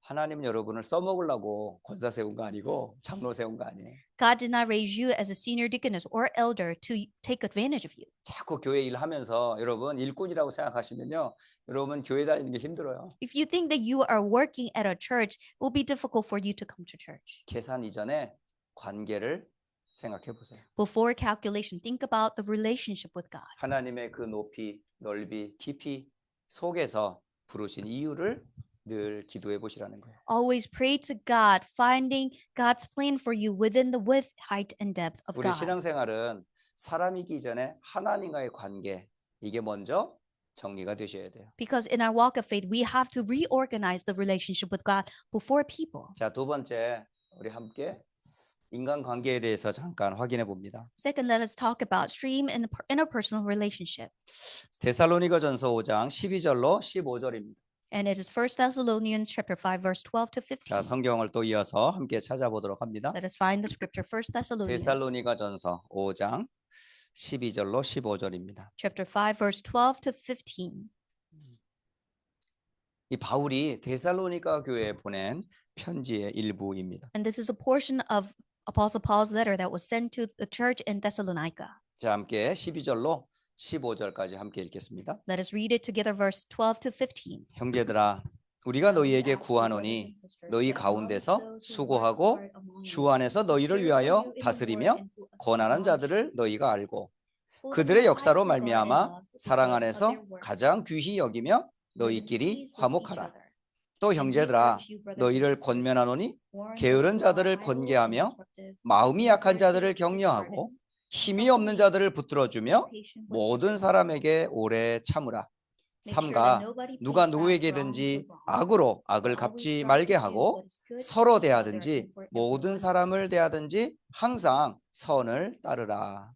Speaker 1: 하나님은 여러분을 써먹으려고 권사 세운 거 아니고 장로 세운 거 아니에요.
Speaker 2: God did not raise you as a senior deaconess or elder to take advantage of you.
Speaker 1: 자꾸 교회 일하면서 여러분 일꾼이라고 생각하시면요. 여러분 교회 다니는 게 힘들어요.
Speaker 2: If you think that you are working at a church, it will be difficult for you to come to church.
Speaker 1: 계산 이전에 관계를 생각해 보세요.
Speaker 2: Before calculation, think about the relationship with God.
Speaker 1: 하나님의 그 높이, 넓이, 깊이 속에서 부르신 이유를 늘 기도해 보시라는 거예요.
Speaker 2: Always pray to God, finding God's plan for you within the width, height, and depth of
Speaker 1: 우리
Speaker 2: God.
Speaker 1: 신앙생활은 사람이기 전에 하나님과의 관계 이게 먼저 정리가 되셔야 돼요.
Speaker 2: Because in our walk of faith, we have to reorganize the relationship with God before people.
Speaker 1: 자, 두 번째 우리 함께 인간관계에 대해서 잠깐 확인해 봅니다.
Speaker 2: Second, let us talk about stream in the interpersonal relationship.
Speaker 1: 데살로니가전서 5장 12절로 15절입니다.
Speaker 2: And it is 1 Thessalonians chapter 5, verse 12 to
Speaker 1: 자,
Speaker 2: 15.
Speaker 1: 성경을 또 이어서 함께 찾아보도록 합니다.
Speaker 2: Let us find the scripture 1 Thessalonians
Speaker 1: 데살로니가전서 5장 12절로 15절입니다.
Speaker 2: chapter 5, verse 12 to 15.
Speaker 1: 이 바울이 데살로니가 교회에 보낸 편지의 일부입니다.
Speaker 2: And this is a portion of Apostle Paul's letter that was sent to the church in Thessalonica.
Speaker 1: 자, 함께 12절로 15절까지 함께 읽겠습니다.
Speaker 2: Let us read it together, verse 12 to 15.
Speaker 1: 형제들아, 우리가 너희에게 구하노니 너희 가운데서 수고하고 주 안에서 너희를 위하여 다스리며 권하는 자들을 너희가 알고 그들의 역사로 말미암아 사랑 안에서 가장 귀히 여기며 너희끼리 화목하라. 또 형제들아, 너희를 권면하노니 게으른 자들을 권계하며 마음이 약한 자들을 격려하고 힘이 없는 자들을 붙들어주며 모든 사람에게 오래 참으라. 삼가 누가 누구에게든지 악으로 악을 갚지 말게 하고 서로 대하든지 모든 사람을 대하든지 항상 선을 따르라.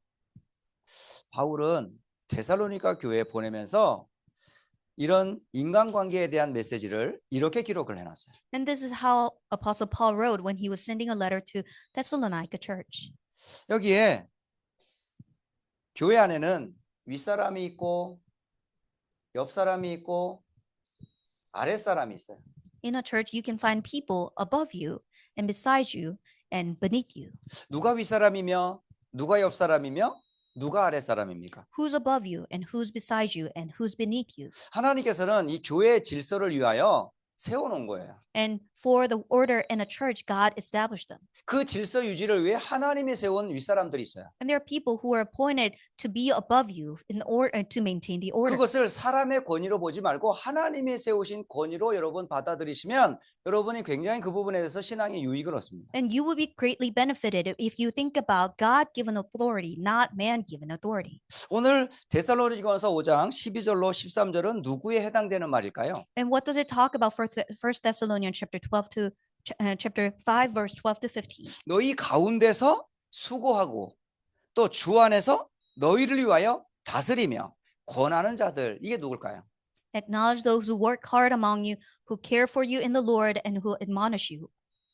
Speaker 1: 바울은 데살로니가 교회에 보내면서 이런 인간관계에 대한 메시지를 이렇게 기록을 해놨어요.
Speaker 2: And this is how Apostle Paul wrote when he was sending a letter to Thessalonica church.
Speaker 1: 여기에 교회 안에는 윗사람이 있고 옆사람이 있고 아랫사람이 있어요.
Speaker 2: In a church, you can find people above you and beside you and beneath you.
Speaker 1: 누가 윗사람이며 누가 옆사람이며 누가 아랫사람입니까?
Speaker 2: Who's above you and who's beside you and who's beneath you.
Speaker 1: 하나님께서는 이 교회의 질서를 위하여 세워놓은 거예요.
Speaker 2: And for the order in a church, God established them.
Speaker 1: 그 질서 유지를 위해 하나님이 세운 윗사람들이 있어요.
Speaker 2: And there are people who are appointed to be above you in order to maintain the order.
Speaker 1: 그것을 사람의 권위로 보지 말고 하나님이 세우신 권위로 여러분 받아들이시면 여러분이 굉장히 그 부분에 대해서 신앙의 유익을 얻습니다.
Speaker 2: And you will be greatly benefited if you think about God-given authority, not man-given authority.
Speaker 1: 오늘 데살로니가서 5장 12절로 13절은 누구에 해당되는 말일까요?
Speaker 2: And what does it talk about for 1 Thessalonians chapter 12 to chapter 5 verse 12 to 15?
Speaker 1: 너희 가운데서 수고하고 또 주 안에서 너희를 위하여 다스리며 권하는 자들, 이게 누굴까요?
Speaker 2: Acknowledge those who work hard among you, who care for you in the Lord and who admonish you.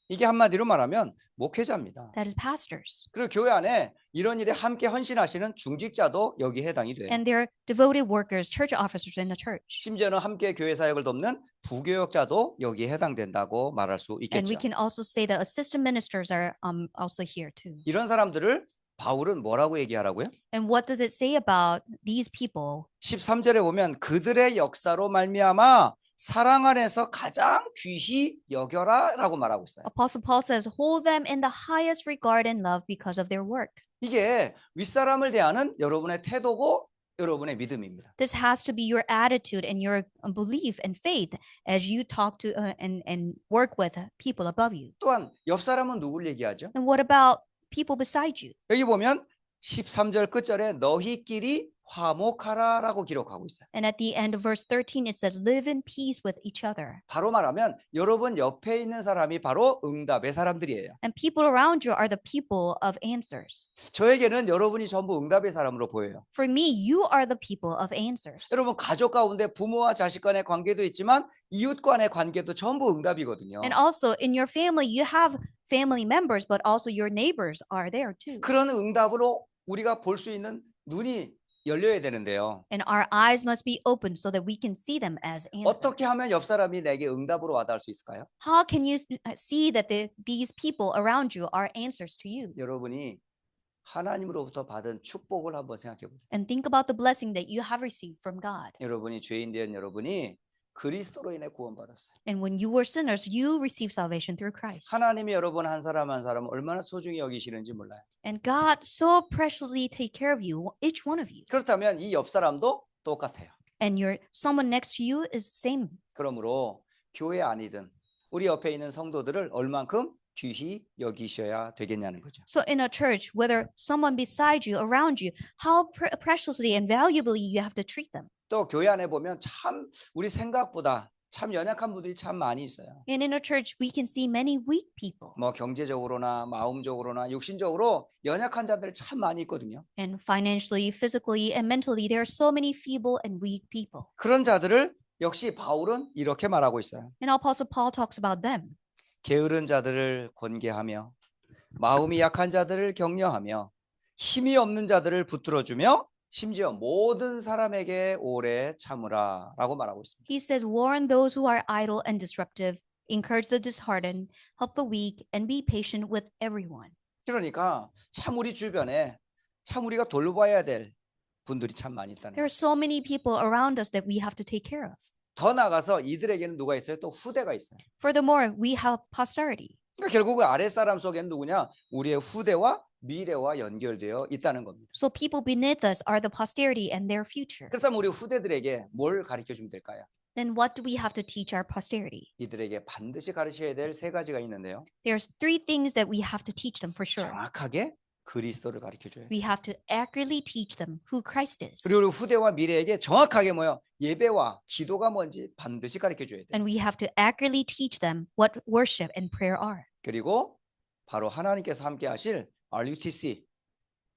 Speaker 1: 이게 한마디로 말하면 목회자입니다.
Speaker 2: That is pastors.
Speaker 1: 그리고 교회 안에 이런 일에 함께 헌신하시는 중직자도 여기에 해당이 돼요.
Speaker 2: And they're devoted workers, church officers in the church.
Speaker 1: 심지어는 함께 교회 사역을 돕는 부교역자도 여기에 해당된다고 말할 수
Speaker 2: And we
Speaker 1: 있겠죠.
Speaker 2: can also say that assistant ministers are also here too.
Speaker 1: 이런 사람들을 바울은 뭐라고 얘기하라고요?
Speaker 2: And what does it say about these people?
Speaker 1: 13절에 보면 그들의 역사로 말미암아 사랑 안에서 가장 귀히 여겨라라고 말하고 있어요.
Speaker 2: Apostle Paul says, hold them in the highest regard and love because of their work.
Speaker 1: 이게 윗사람을 대하는 여러분의 태도고 여러분의 믿음입니다.
Speaker 2: This has to be your attitude and your belief and faith as you talk to and work with people above you.
Speaker 1: 또한 옆사람은 누굴 얘기하죠?
Speaker 2: And what about people beside you?
Speaker 1: 여기 보면 13절 끝절에 너희끼리 화목하라라고 기록하고 있어요.
Speaker 2: And at the end of verse 13, it says, live in peace with each other.
Speaker 1: 바로 말하면 여러분 옆에 있는 사람이 바로 응답의 사람들이에요.
Speaker 2: And people around you are the people of answers.
Speaker 1: 저에게는 여러분이 전부 응답의 사람으로 보여요.
Speaker 2: For me, you are the people of answers.
Speaker 1: 여러분 가족 가운데 부모와 자식 간의 관계도 있지만 이웃 간의 관계도 전부 응답이거든요.
Speaker 2: And also in your family, you have family members, but also your neighbors are there too.
Speaker 1: 그런 응답으로 우리가 볼 수 있는 눈이 열려야 되는데요.
Speaker 2: And our eyes must be open so that we can see them as answers.
Speaker 1: 어떻게 하면 옆 사람이 내게 응답으로 와닿을 수 있을까요?
Speaker 2: How can you see that these people around you are answers to you?
Speaker 1: 여러분이 하나님으로부터 받은 축복을 한번 생각해 보세요.
Speaker 2: And think about the blessing that you have received from God.
Speaker 1: 여러분이 죄인 된 여러분이 그리스도로 인해 구원받았어요.
Speaker 2: And when you were sinners, you received salvation through Christ.
Speaker 1: 하나님이 여러분 한 사람 한 사람 얼마나 소중히 여기시는지 몰라요.
Speaker 2: And God so preciously take care of you, each one of you.
Speaker 1: 그렇다면 이 옆 사람도 똑같아요.
Speaker 2: And someone next to you is the same.
Speaker 1: 그러므로 교회 아니든 우리 옆에 있는 성도들을 얼만큼 귀히 여기셔야 되겠냐는 거죠.
Speaker 2: So in a church, whether someone beside you, around you, how preciously and valuably you have to treat them.
Speaker 1: 또 교회 안에 보면 참 우리 생각보다 참 연약한 분들이 참 많이 있어요.
Speaker 2: And in our church, we can see many weak people.
Speaker 1: 뭐 경제적으로나 마음적으로나 육신적으로 연약한 자들 참 많이 있거든요.
Speaker 2: And financially, physically, and mentally, there are so many feeble and weak people.
Speaker 1: 그런 자들을 역시 바울은 이렇게 말하고 있어요.
Speaker 2: And Apostle Paul talks about them.
Speaker 1: 게으른 자들을 권계하며 마음이 약한 자들을 격려하며 힘이 없는 자들을 붙들어주며 심지어 모든 사람에게 오래 참으라라고 말하고 있습니다.
Speaker 2: He says, warn those who are idle and disruptive, encourage the disheartened, help the weak, and be patient with everyone.
Speaker 1: 그러니까 참 우리 주변에 참 우리가 돌봐야 될 분들이 참 많이 있다는
Speaker 2: There
Speaker 1: 거예요.
Speaker 2: are so many people around us that we have to take care of.
Speaker 1: 더 나가서 이들에게는 누가 있어요? 또 후대가 있어요.
Speaker 2: Furthermore, we have posterity.
Speaker 1: 그러니까 결국은 아랫사람 속에는 누구냐? 우리의 후대와 미래와 연결되어 있다는 겁니다.
Speaker 2: So people beneath us are the posterity and their future.
Speaker 1: 그렇다면 우리 후대들에게 뭘 가르쳐 주면 될까요?
Speaker 2: Then what do we have to teach our posterity?
Speaker 1: 이들에게 반드시 가르쳐야 될 세 가지가 있는데요.
Speaker 2: There's three things that we have to teach them for sure.
Speaker 1: 정확하게 그리스도를 가르쳐 줘요.
Speaker 2: We have to accurately teach them who Christ is.
Speaker 1: 그리고 우리 후대와 미래에게 정확하게 뭐요? 예배와 기도가 뭔지 반드시 가르쳐 줘야 돼요.
Speaker 2: And we have to accurately teach them what worship and prayer are.
Speaker 1: 그리고 바로 하나님께서 함께 하실 RUTC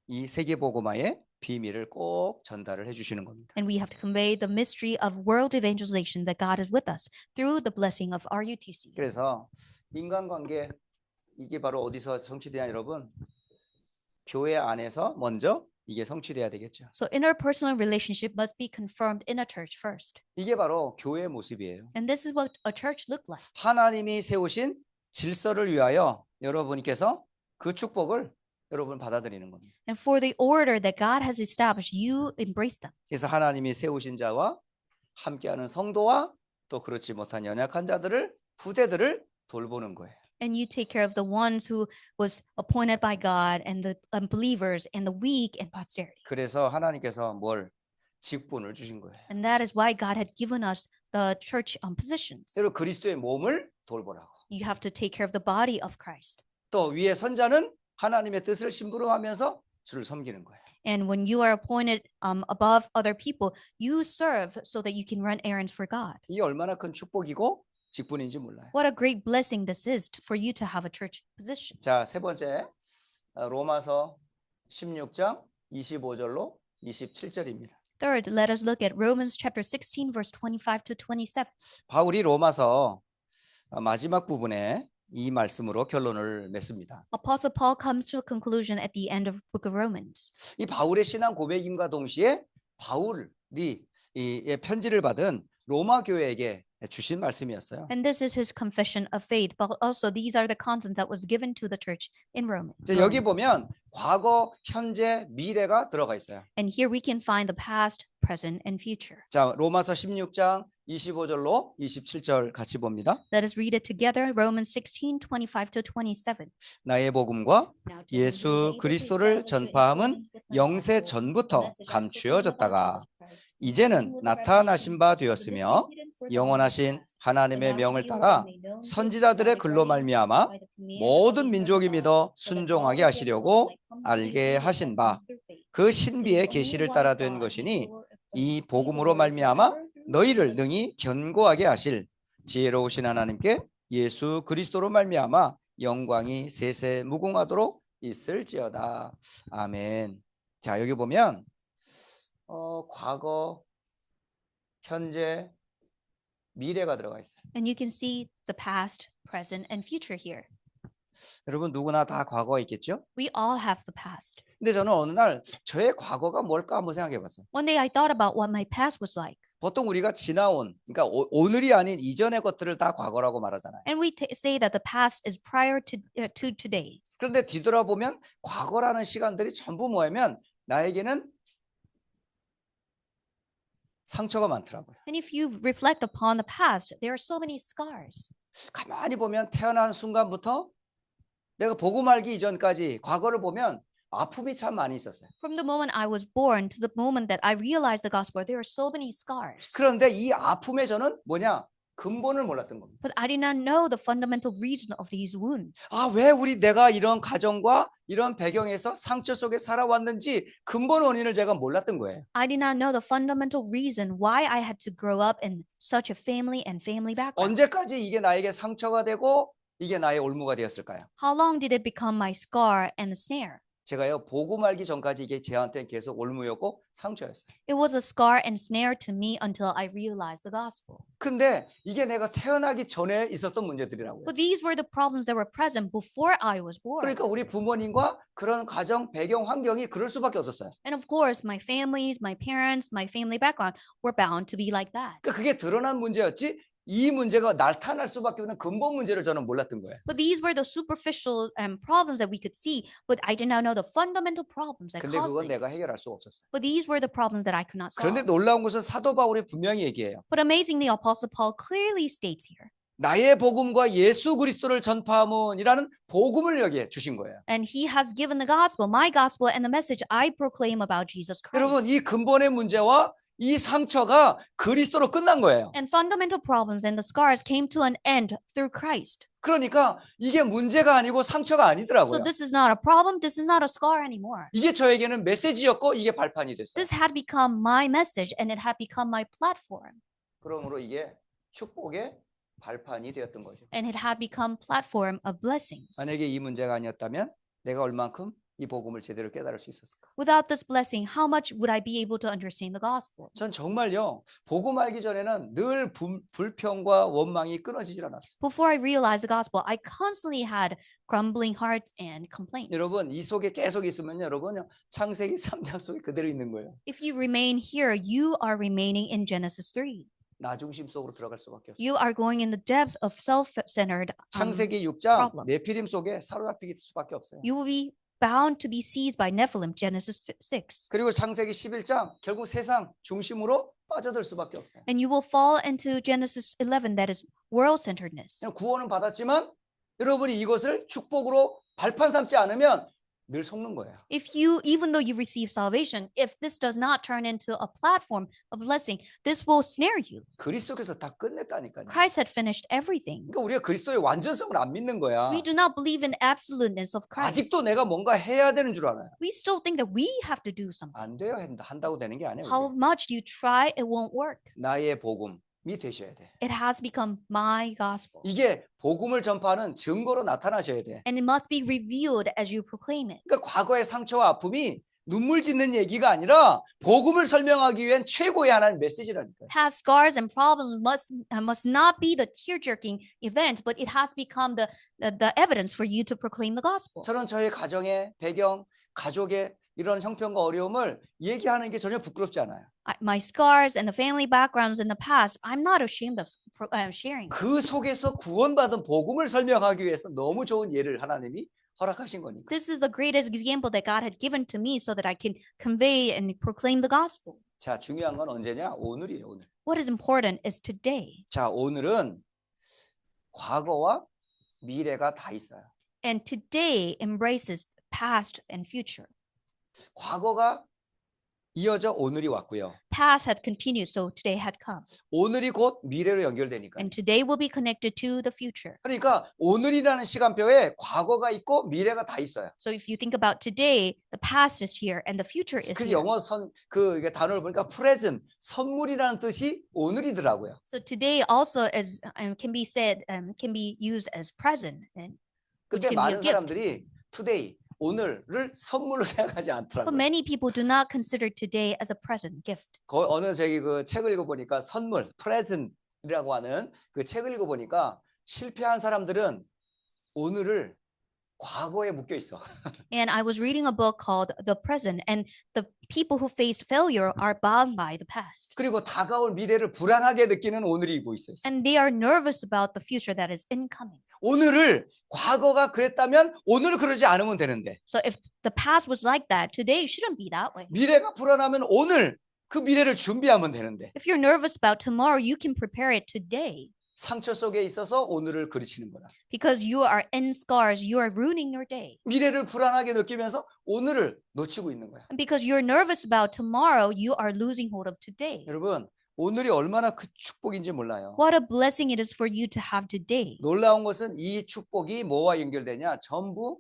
Speaker 1: 이 세계복음화의 비밀을 꼭 전달을 해 주시는 겁니다.
Speaker 2: And we have to convey the mystery of world evangelization that God is with us through the blessing of RUTC.
Speaker 1: 그래서 인간관계 이게 바로 어디서 성취되냐 여러분? 교회 안에서 먼저 이게 성취돼야 되겠죠.
Speaker 2: So interpersonal relationship must be confirmed in a church first.
Speaker 1: 이게 바로 교회의 모습이에요.
Speaker 2: And this is what a church look like.
Speaker 1: 하나님이 세우신 질서를 위하여 여러분께서 그 축복을 여러분 받아들이는 겁니다.
Speaker 2: And for the order that God has established, you embrace them.
Speaker 1: 그래서 하나님이 세우신 자와 함께하는 성도와 또 그렇지 못한 연약한 자들을 후대들을 돌보는 거예요.
Speaker 2: And you take care of the ones who was appointed by God and the unbelievers and the weak and posterity.
Speaker 1: 그래서 하나님께서 뭘 직분을 주신 거예요.
Speaker 2: And that is why God had given us the church positions.
Speaker 1: 그리고 그리스도의 몸을 돌보라고.
Speaker 2: You have to take care of the body of Christ.
Speaker 1: 또 위에 선자는 하나님의 뜻을 심부름하면서 주를 섬기는 거예요.
Speaker 2: And when you are appointed above other people, you serve so that you can run errands for God.
Speaker 1: 이게 얼마나 큰 축복이고 직분인지 몰라요.
Speaker 2: What a great blessing this is for you to have a church position.
Speaker 1: 자, 세 번째 로마서 16장 25절로 27절입니다.
Speaker 2: Third, let us look at Romans chapter 16, verse 25 to 27.
Speaker 1: 바울이 로마서 마지막 부분에 이 말씀으로 결론을 맺습니다.
Speaker 2: Apostle Paul comes to a conclusion at the end of the book of Romans.
Speaker 1: 이 바울의 신앙 고백임과 동시에 바울이 이 편지를 받은 로마 교회에게 주신 말씀이었어요.
Speaker 2: And this is his confession of faith, but also these are the content that was given to the church in Rome.
Speaker 1: 이제 여기 보면 과거, 현재, 미래가 들어가 있어요.
Speaker 2: And here we can find the past, present, and future.
Speaker 1: 자, 로마서 16장 25절로 27절 같이 봅니다.
Speaker 2: Let us read it together. Romans 16, 25 to 27.
Speaker 1: 나의 복음과 예수 그리스도를 전파함은 영세 전부터 감추어졌다가 이제는 나타나신 바 되었으며 영원하신 하나님의 명을 따라 선지자들의 글로 말미암아 모든 민족이 믿어 순종하게 하시려고 알게 하신 바 그 신비의 계시를 따라 된 것이니 이 복음으로 말미암아 너희를 능히 견고하게 하실 지혜로우신 하나님께 예수 그리스도로 말미암아 영광이 세세 무궁하도록 있을지어다. 아멘. 자, 여기 보면 과거, 현재, 미래가 들어가 있어요.
Speaker 2: And you can see the past, present, and future here.
Speaker 1: 여러분 누구나 다 과거가 있겠죠?
Speaker 2: We all have the past.
Speaker 1: 근데 저는 어느 날 저의 과거가 뭘까 한번 생각해 봤어요.
Speaker 2: One day I thought about what my past was like.
Speaker 1: 보통 우리가 지나온, 그러니까 오늘이 아닌 이전의 것들을 다 과거라고 말하잖아요.
Speaker 2: And we say that the past is prior to today.
Speaker 1: 그런데 뒤돌아보면 과거라는 시간들이 전부 뭐냐면 나에게는 상처가 많더라고요.
Speaker 2: And if you reflect upon the past, there are so many scars.
Speaker 1: 가만히 보면 태어난 순간부터 내가 복음 알기 이전까지 과거를 보면 아픔이 참 많이 있었어요.
Speaker 2: From the moment I was born to the moment that I realized the gospel, there are so many scars.
Speaker 1: 그런데 이 아픔에 저는 뭐냐? 근본을 몰랐던 겁니다.
Speaker 2: But I did not know the fundamental reason of these wounds.
Speaker 1: 아, 왜 내가 이런 가정과 이런 배경에서 상처 속에 살아왔는지 근본 원인을 제가 몰랐던 거예요.
Speaker 2: I did not know the fundamental reason why I had to grow up in such a family and family background.
Speaker 1: 언제까지 이게 나에게 상처가 되고 이게 나의 올무가 되었을까요?
Speaker 2: How long did it become my scar and a snare?
Speaker 1: 제가요, 복음 알기 전까지 이게 저한테는 계속 올무였고 상처였어요.
Speaker 2: It was a scar and snare to me until I realized the gospel.
Speaker 1: 근데 이게 내가 태어나기 전에 있었던 문제들이라고요.
Speaker 2: But these were the problems that were present before I was born.
Speaker 1: 그러니까 우리 부모님과 그런 가정, 배경, 환경이 그럴 수밖에 없었어요.
Speaker 2: And of course, my families, my parents, my family background were bound to be like that.
Speaker 1: 그러니까 그게 드러난 문제였지 이 문제가 나타날 수밖에 없는 근본 문제를 저는 몰랐던 거예요.
Speaker 2: But these were the superficial problems that we could see, but I did not know the fundamental problems that
Speaker 1: 근데
Speaker 2: caused
Speaker 1: 그건 내가
Speaker 2: these.
Speaker 1: 해결할 수가 없었어요.
Speaker 2: But these were the problems that I could not
Speaker 1: 그런데
Speaker 2: solve.
Speaker 1: 놀라운 것은 사도 바울이 분명히 얘기해요.
Speaker 2: But amazingly, Apostle Paul clearly states here,
Speaker 1: 나의 복음과 예수 그리스도를 전파함은이라는 복음을 여기에 주신 거예요.
Speaker 2: and he has given the gospel, my gospel, and the message I proclaim about Jesus
Speaker 1: 여러분,
Speaker 2: Christ.
Speaker 1: 이 근본의 문제와 이 상처가 그리스도로 끝난 거예요.
Speaker 2: And fundamental problems and the scars came to an end through Christ.
Speaker 1: 그러니까 이게 문제가 아니고 상처가
Speaker 2: So
Speaker 1: 아니더라고요.
Speaker 2: this is not a problem. This is not a scar anymore.
Speaker 1: 이게 저에게는 메시지였고 이게 발판이 됐어요.
Speaker 2: This had become my message and it had become my platform.
Speaker 1: 그러므로 이게 축복의 발판이 되었던 거죠.
Speaker 2: And it had become platform of blessings.
Speaker 1: 만약에 이 문제가 아니었다면 내가 얼만큼 이 복음을 제대로 깨달을 수 있었을까?
Speaker 2: Without this blessing, how much would I be able to understand the gospel?
Speaker 1: 전 정말요, 복음 알기 전에는 늘 불평과 원망이 끊어지질 않았어요.
Speaker 2: Before I realized the gospel, I constantly had grumbling hearts and complaints.
Speaker 1: 여러분, 이 속에 계속 있으면 여러분 창세기 3장 속에 그대로 있는 거예요.
Speaker 2: If you remain here, you are remaining in Genesis 3.
Speaker 1: 나 중심 속으로 들어갈 수밖에 없어요.
Speaker 2: You are going in the depth of self-centered.
Speaker 1: 창세기 6장
Speaker 2: problem.
Speaker 1: 네피림 속에 사로잡힐 수밖에 없어요.
Speaker 2: You will be bound to be seized by Nephilim, Genesis 6.
Speaker 1: 그리고 창세기 11장 결국 세상 중심으로 빠져들 수밖에 없어요.
Speaker 2: And you will fall into Genesis 11, that is world-centeredness.
Speaker 1: 그냥 구원은 받았지만 여러분이 이것을 축복으로 발판 삼지 않으면 늘 속는 거예요.
Speaker 2: If you, even though you receive salvation, if this does not turn into a platform of blessing, this will snare you.
Speaker 1: 그리스도께서 다 끝냈다니까요.
Speaker 2: Christ had finished everything.
Speaker 1: 그러니까 우리가 그리스도의 완전성을 안 믿는 거야.
Speaker 2: We do not believe in absoluteness of Christ.
Speaker 1: 아직도 내가 뭔가 해야 되는 줄 알아요.
Speaker 2: We still think that we have to do something.
Speaker 1: 안 돼요. 한다고 되는 게 아니에요.
Speaker 2: How much you try, it won't work.
Speaker 1: 나의 복음이 되셔야 돼.
Speaker 2: It has become my gospel.
Speaker 1: 이게 복음을 전파하는 증거로 나타나셔야 돼.
Speaker 2: And it must be revealed as you proclaim it.
Speaker 1: 그러니까 과거의 상처와 아픔이 눈물 짓는 얘기가 아니라 복음을 설명하기 위한 최고의 하나의 메시지라니까요.
Speaker 2: Past scars and problems must not be the tear-jerking event, but it has become the evidence for you to proclaim the gospel.
Speaker 1: 저는 저의 가정의 배경, 가족의 이런 형편과 어려움을 얘기하는 게 전혀 부끄럽지 않아요.
Speaker 2: My scars and the family backgrounds in the past, I'm not ashamed of sharing.
Speaker 1: 그 속에서 구원받은 복음을 설명하기 위해서 너무 좋은 예를 하나님이 허락하신 거니까.
Speaker 2: This is the greatest example that God had given to me so that I can convey and proclaim the gospel.
Speaker 1: 자, 중요한 건 언제냐? 오늘이에요, 오늘.
Speaker 2: What is important is today.
Speaker 1: 자, 오늘은 과거와 미래가 다 있어요.
Speaker 2: And today embraces past and future.
Speaker 1: 과거가 이어져 오늘이 왔고요.
Speaker 2: Past had continued, so today had come.
Speaker 1: 오늘이 곧 미래로 연결되니까.
Speaker 2: And today will be connected to the future.
Speaker 1: 그러니까 오늘이라는 시간표에 과거가 있고 미래가 다 있어요.
Speaker 2: So if you think about today, the past is here and the future is
Speaker 1: 그래서
Speaker 2: here.
Speaker 1: 영어 이게 단어를 보니까 present, 선물이라는 뜻이 오늘이더라고요.
Speaker 2: So today also is can be said can be used as present and which
Speaker 1: 근데
Speaker 2: can be a
Speaker 1: 많은
Speaker 2: gift.
Speaker 1: 사람들이 today, 오늘을 선물로 생각하지
Speaker 2: But
Speaker 1: 않더라고요.
Speaker 2: many people do not consider today as a present gift.
Speaker 1: 어느 저기 그 책을 읽어보니까 선물, present이라고 하는 그 책을 읽어보니까 실패한 사람들은 오늘을 과거에 묶여 있어.
Speaker 2: And I was reading a book called The Present, and the people who faced failure are bound by the past.
Speaker 1: 그리고 다가올 미래를 불안하게 느끼는 오늘이 있어요.
Speaker 2: And they are nervous about the future that is incoming.
Speaker 1: 오늘을 과거가 그랬다면 오늘 그러지 않으면 되는데
Speaker 2: So if the past was like that, today shouldn't be that way.
Speaker 1: 미래가 불안하면 오늘 그 미래를 준비하면 되는데
Speaker 2: If you're nervous about tomorrow, you can prepare it today.
Speaker 1: 상처 속에 있어서 오늘을 그르치는 거다.
Speaker 2: Because you are in scars, you are ruining your day.
Speaker 1: 미래를 불안하게 느끼면서 오늘을 놓치고 있는 거야.
Speaker 2: And because you're nervous about tomorrow, you are losing hold of today.
Speaker 1: 여러분, 오늘이 얼마나 그 축복인지 몰라요.
Speaker 2: What a blessing it is for you to have today.
Speaker 1: 놀라운 것은 이 축복이 뭐와 연결되냐? 전부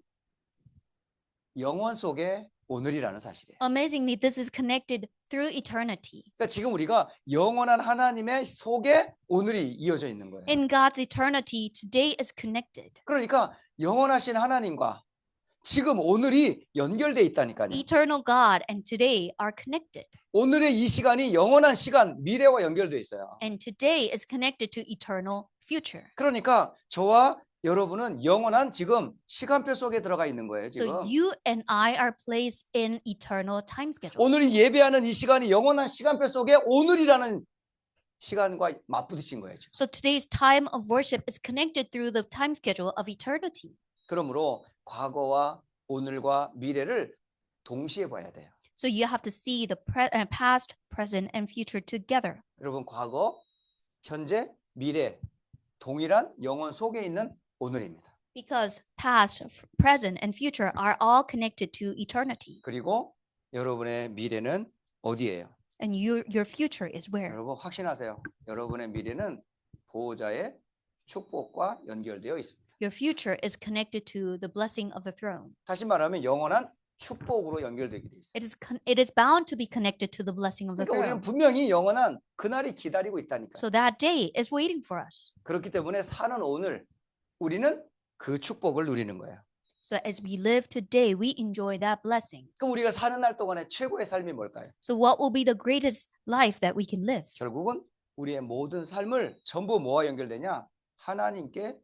Speaker 1: 영원 속에 오늘이라는 사실이에요.
Speaker 2: Amazingly, this is connected through eternity.
Speaker 1: 그러니까 지금 우리가 영원한 하나님의 속에 오늘이 이어져 있는 거예요.
Speaker 2: In God's eternity, today is connected.
Speaker 1: 그러니까 영원하신 하나님과 지금 오늘이 연결돼 있다니까요.
Speaker 2: Eternal God and today are connected.
Speaker 1: 오늘의 이 시간이 영원한 시간, 미래와 연결돼 있어요.
Speaker 2: And today is connected to eternal future.
Speaker 1: 그러니까 저와 여러분은 영원한 지금 시간표 속에 들어가 있는 거예요.
Speaker 2: So
Speaker 1: 지금
Speaker 2: you and I are placed in eternal time schedule.
Speaker 1: 오늘이 예배하는 이 시간이 영원한 시간표 속에 오늘이라는 시간과 맞부딪힌 거예요. 지금.
Speaker 2: So today's time of worship is connected through the time schedule of eternity.
Speaker 1: 그러므로 과거와 오늘과 미래를 동시에 봐야 돼요.
Speaker 2: So you have to see the past, present, and future together.
Speaker 1: 여러분 과거, 현재, 미래 동일한 영원 속에 있는 오늘입니다.
Speaker 2: Because past, present, and future are all connected to eternity.
Speaker 1: 그리고 여러분의 미래는 어디예요?
Speaker 2: And your future is where?
Speaker 1: 여러분 확신하세요. 여러분의 미래는 보호자의 축복과 연결되어 있습니다.
Speaker 2: Your future is connected to the blessing of the throne.
Speaker 1: 다시 말하면 영원한 축복으로 연결되게 돼 있어요.
Speaker 2: It is bound to be connected to the blessing of the
Speaker 1: 그러니까 우리는
Speaker 2: throne.
Speaker 1: 분명히 영원한 그날이 기다리고 있다니까요.
Speaker 2: So that day is waiting for us.
Speaker 1: 그렇기 때문에 사는 오늘 우리는 그 축복을 누리는 거예요.
Speaker 2: So as we live today, we enjoy that blessing.
Speaker 1: 그럼 우리가 사는 날 동안에 최고의 삶이 뭘까요?
Speaker 2: So what will be the greatest life that we can live?
Speaker 1: 결국은 우리의 모든 삶을 전부 뭐와 연결되냐? 하나님께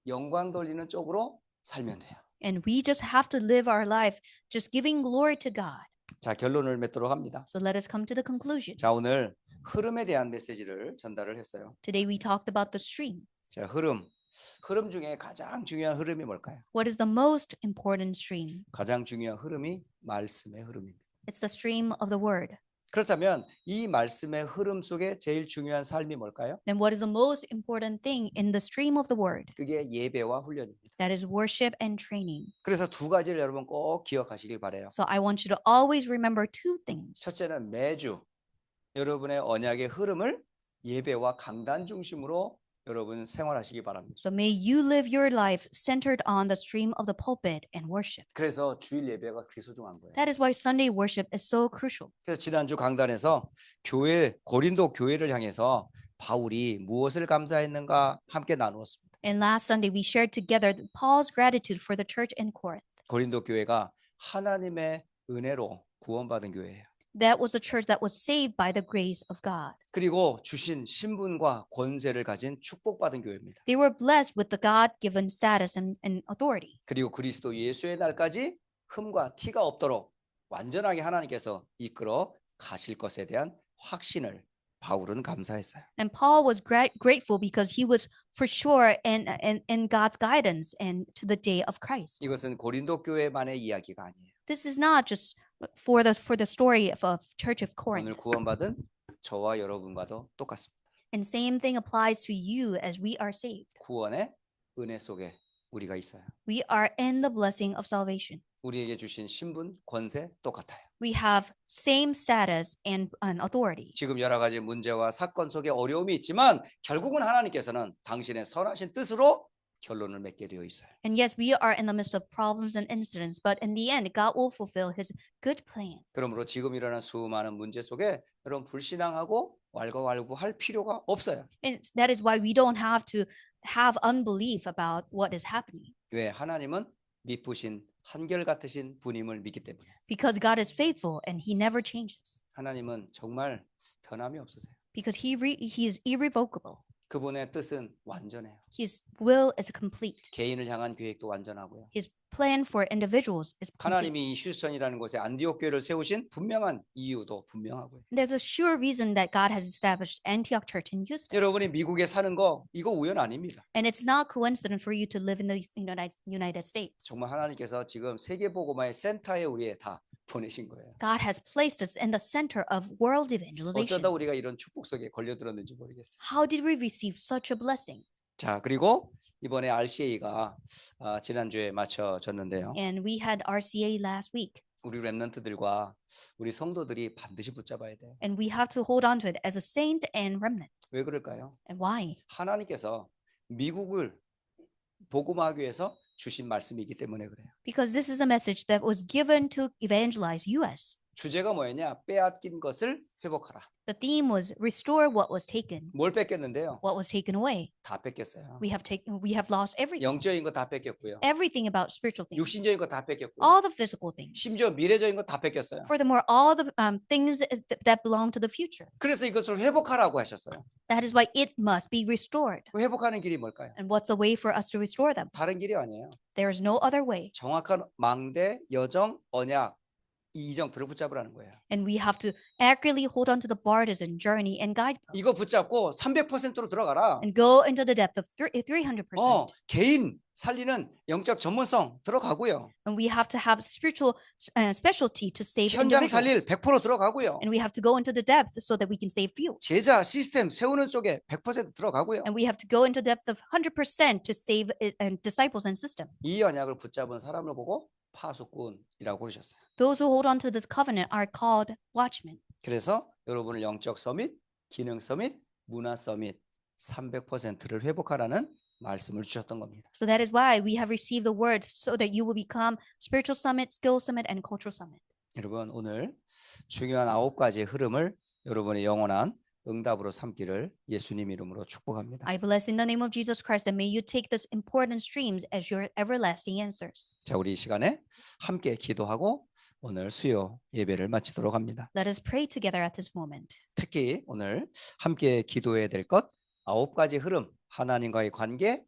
Speaker 1: 영광 돌리는 쪽으로 살면 돼요.
Speaker 2: And we just have to live our life just giving glory to God.
Speaker 1: 자, 결론을 맺도록 합니다.
Speaker 2: So let us come to the conclusion.
Speaker 1: 자, 오늘 흐름에 대한 메시지를 전달을 했어요.
Speaker 2: Today we talked about the stream.
Speaker 1: 자, 흐름 중에 가장 중요한 흐름이 뭘까요?
Speaker 2: What is the most important stream?
Speaker 1: 가장 중요한 흐름이 말씀의 흐름입니다.
Speaker 2: It's the stream of the word.
Speaker 1: 그렇다면 이 말씀의 흐름 속에 제일 중요한 삶이 뭘까요?
Speaker 2: Then what is the most important thing in the stream of the word?
Speaker 1: 그게 예배와 훈련입니다.
Speaker 2: That is worship and training.
Speaker 1: 그래서 두 가지를 여러분 꼭 기억하시길 바라요.
Speaker 2: So I want you to always remember two things.
Speaker 1: 첫째는 매주 여러분의 언약의 흐름을 예배와 강단 중심으로 여러분 생활하시기 바랍니다.
Speaker 2: So may you live your life centered on the stream of the pulpit and worship.
Speaker 1: 그래서 주일 예배가 그렇게 소중한 거예요.
Speaker 2: That is why Sunday worship is so crucial.
Speaker 1: 그래서 지난주 강단에서 고린도 교회를 향해서 바울이 무엇을 감사했는가 함께 나누었습니다.
Speaker 2: And last Sunday we shared together Paul's gratitude for the church in Corinth.
Speaker 1: 고린도 교회가 하나님의 은혜로 구원받은 교회예요.
Speaker 2: That was a church that was saved by the grace of God.
Speaker 1: 그리고 주신 신분과 권세를 가진 축복받은 교회입니다.
Speaker 2: They were blessed with the God-given status and authority.
Speaker 1: 그리고 그리스도 예수의 날까지 흠과 티가 없도록 완전하게 하나님께서 이끌어 가실 것에 대한 확신을 바울은 감사했어요.
Speaker 2: And Paul was grateful because he was for sure in God's guidance and to the day of Christ.
Speaker 1: 이것은 고린도 교회만의 이야기가 아니에요.
Speaker 2: This is not just for the story of Church of
Speaker 1: 오늘
Speaker 2: Corinth.
Speaker 1: 구원받은 저와 여러분과도 똑같습니다.
Speaker 2: And same thing applies to you as we are saved.
Speaker 1: 구원의 은혜 속에 우리가 있어요.
Speaker 2: We are in the blessing of salvation.
Speaker 1: 우리에게 주신 신분, 권세 똑같아요.
Speaker 2: We have same status and authority.
Speaker 1: 지금 여러 가지 문제와 사건 속에 어려움이 있지만 결국은 하나님께서는 당신의 선하신 뜻으로 결론을 맺게 되어 있어요.
Speaker 2: And yes, we are in the midst of problems and incidents, but in the end, God will fulfill His good plan.
Speaker 1: 그러므로 지금 일어난 수많은 문제 속에 여러분 불신앙하고 왈가왈부할 필요가 없어요.
Speaker 2: And that is why we don't have to have unbelief about what is happening.
Speaker 1: 왜? 하나님은 미쁘신 한결같으신 분임을 믿기 때문에.
Speaker 2: Because God is faithful and He never changes.
Speaker 1: 하나님은 정말 변함이 없으세요.
Speaker 2: Because He is irrevocable.
Speaker 1: 그분의 뜻은 완전해요.
Speaker 2: His will is complete.
Speaker 1: 개인을 향한 계획도 완전하고요.
Speaker 2: His plan for individuals is complete.
Speaker 1: 하나님이 이 휴스턴이라는 곳에 안디옥 교회를 세우신 분명한 이유도 분명하고요.
Speaker 2: There's a sure reason that God has established Antioch Church in Houston.
Speaker 1: 여러분이 미국에 사는 거 이거 우연 아닙니다.
Speaker 2: And it's not coincident for you to live in the United States.
Speaker 1: 정말 하나님께서 지금 세계복음화의 센터에 우리에 다 보내신 거예요.
Speaker 2: God has placed us in the center of world evangelization.
Speaker 1: 어쩌다 우리가 이런 축복 속에 걸려들었는지 모르겠어요.
Speaker 2: How did we receive such a blessing?
Speaker 1: 자, 그리고 이번에 RCA가 지난주에 마쳐졌는데요.
Speaker 2: And we had RCA last week.
Speaker 1: 우리 렘넌트들과 우리 성도들이 반드시 붙잡아야 돼.
Speaker 2: And we have to hold on to it as a saint and remnant.
Speaker 1: 왜 그럴까요?
Speaker 2: And why?
Speaker 1: 하나님께서 미국을 복음하기 위해서 주신 말씀이기 때문에 그래요.
Speaker 2: Because this is a message that was given to evangelize US.
Speaker 1: 주제가 뭐였냐? 빼앗긴 것을 회복하라.
Speaker 2: The theme was restore what was taken.
Speaker 1: 뭘 뺏겼는데요?
Speaker 2: What was taken away?
Speaker 1: 다 뺏겼어요.
Speaker 2: We have lost everything.
Speaker 1: 영적인 거 다 뺏겼고요.
Speaker 2: Everything about spiritual things.
Speaker 1: 육신적인 거 다 뺏겼고요.
Speaker 2: All the physical things.
Speaker 1: 심지어 미래적인 거 다 뺏겼어요.
Speaker 2: Furthermore, all the things that belong to the future.
Speaker 1: 그래서 이것을 회복하라고 하셨어요.
Speaker 2: That is why it must be restored.
Speaker 1: 그 회복하는 길이 뭘까요?
Speaker 2: And what's the way for us to restore them?
Speaker 1: 다른 길이 아니에요.
Speaker 2: There is no other way.
Speaker 1: 정확한 망대, 여정, 언약 이 이정표를 붙잡으라는 거예요.
Speaker 2: And we have to accurately hold on to the partisan journey and guidepost.
Speaker 1: 이거 붙잡고 300%로 들어가라.
Speaker 2: And go into the depth of 300%.
Speaker 1: 개인 살리는 영적 전문성 들어가고요.
Speaker 2: And we have to have spiritual specialty to save
Speaker 1: 현장 살릴
Speaker 2: individuals.
Speaker 1: 100% 들어가고요.
Speaker 2: And we have to go into the depths so that we can save few.
Speaker 1: 제자 시스템 세우는 쪽에 100% 들어가고요.
Speaker 2: And we have to go into depth of 100% to save disciples and system.
Speaker 1: 이 언약을 붙잡은 사람을 보고 파수꾼이라고 부르셨어요.
Speaker 2: Those who hold on to this covenant are called watchmen.
Speaker 1: 그래서 여러분을 영적 서밋, 기능 서밋, 문화 서밋 300%를 회복하라는 말씀을 주셨던 겁니다.
Speaker 2: So that is why we have received the word so that you will become spiritual summit, skill summit, and cultural summit.
Speaker 1: 여러분 오늘 중요한 9가지의 흐름을 여러분의 영원한 응답으로 삼기를 예수님 이름으로 축복합니다.
Speaker 2: I bless in the name of Jesus Christ that may you take this important streams as your everlasting answers.
Speaker 1: 자, 우리 이 시간에 함께 기도하고 오늘 수요 예배를 마치도록 합니다.
Speaker 2: Let us pray together at this moment.
Speaker 1: 특히 오늘 함께 기도해야 될 것 9가지 흐름, 하나님과의 관계,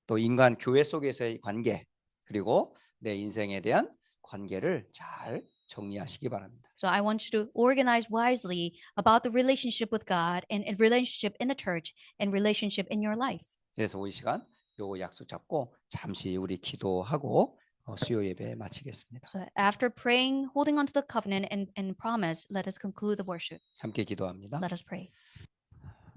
Speaker 1: 또 인간 교회 속에서의 관계, 그리고 내 인생에 대한 관계를 잘 정리하시기 바랍니다.
Speaker 2: So I want you to organize wisely about the relationship with God and relationship in the church and relationship in your life.
Speaker 1: 그래서 이 시간 요 약속 잡고 잠시 우리 기도하고 수요 예배 마치겠습니다.
Speaker 2: So after praying, holding on to the covenant and promise, let us conclude the worship.
Speaker 1: 함께 기도합니다.
Speaker 2: Let us pray.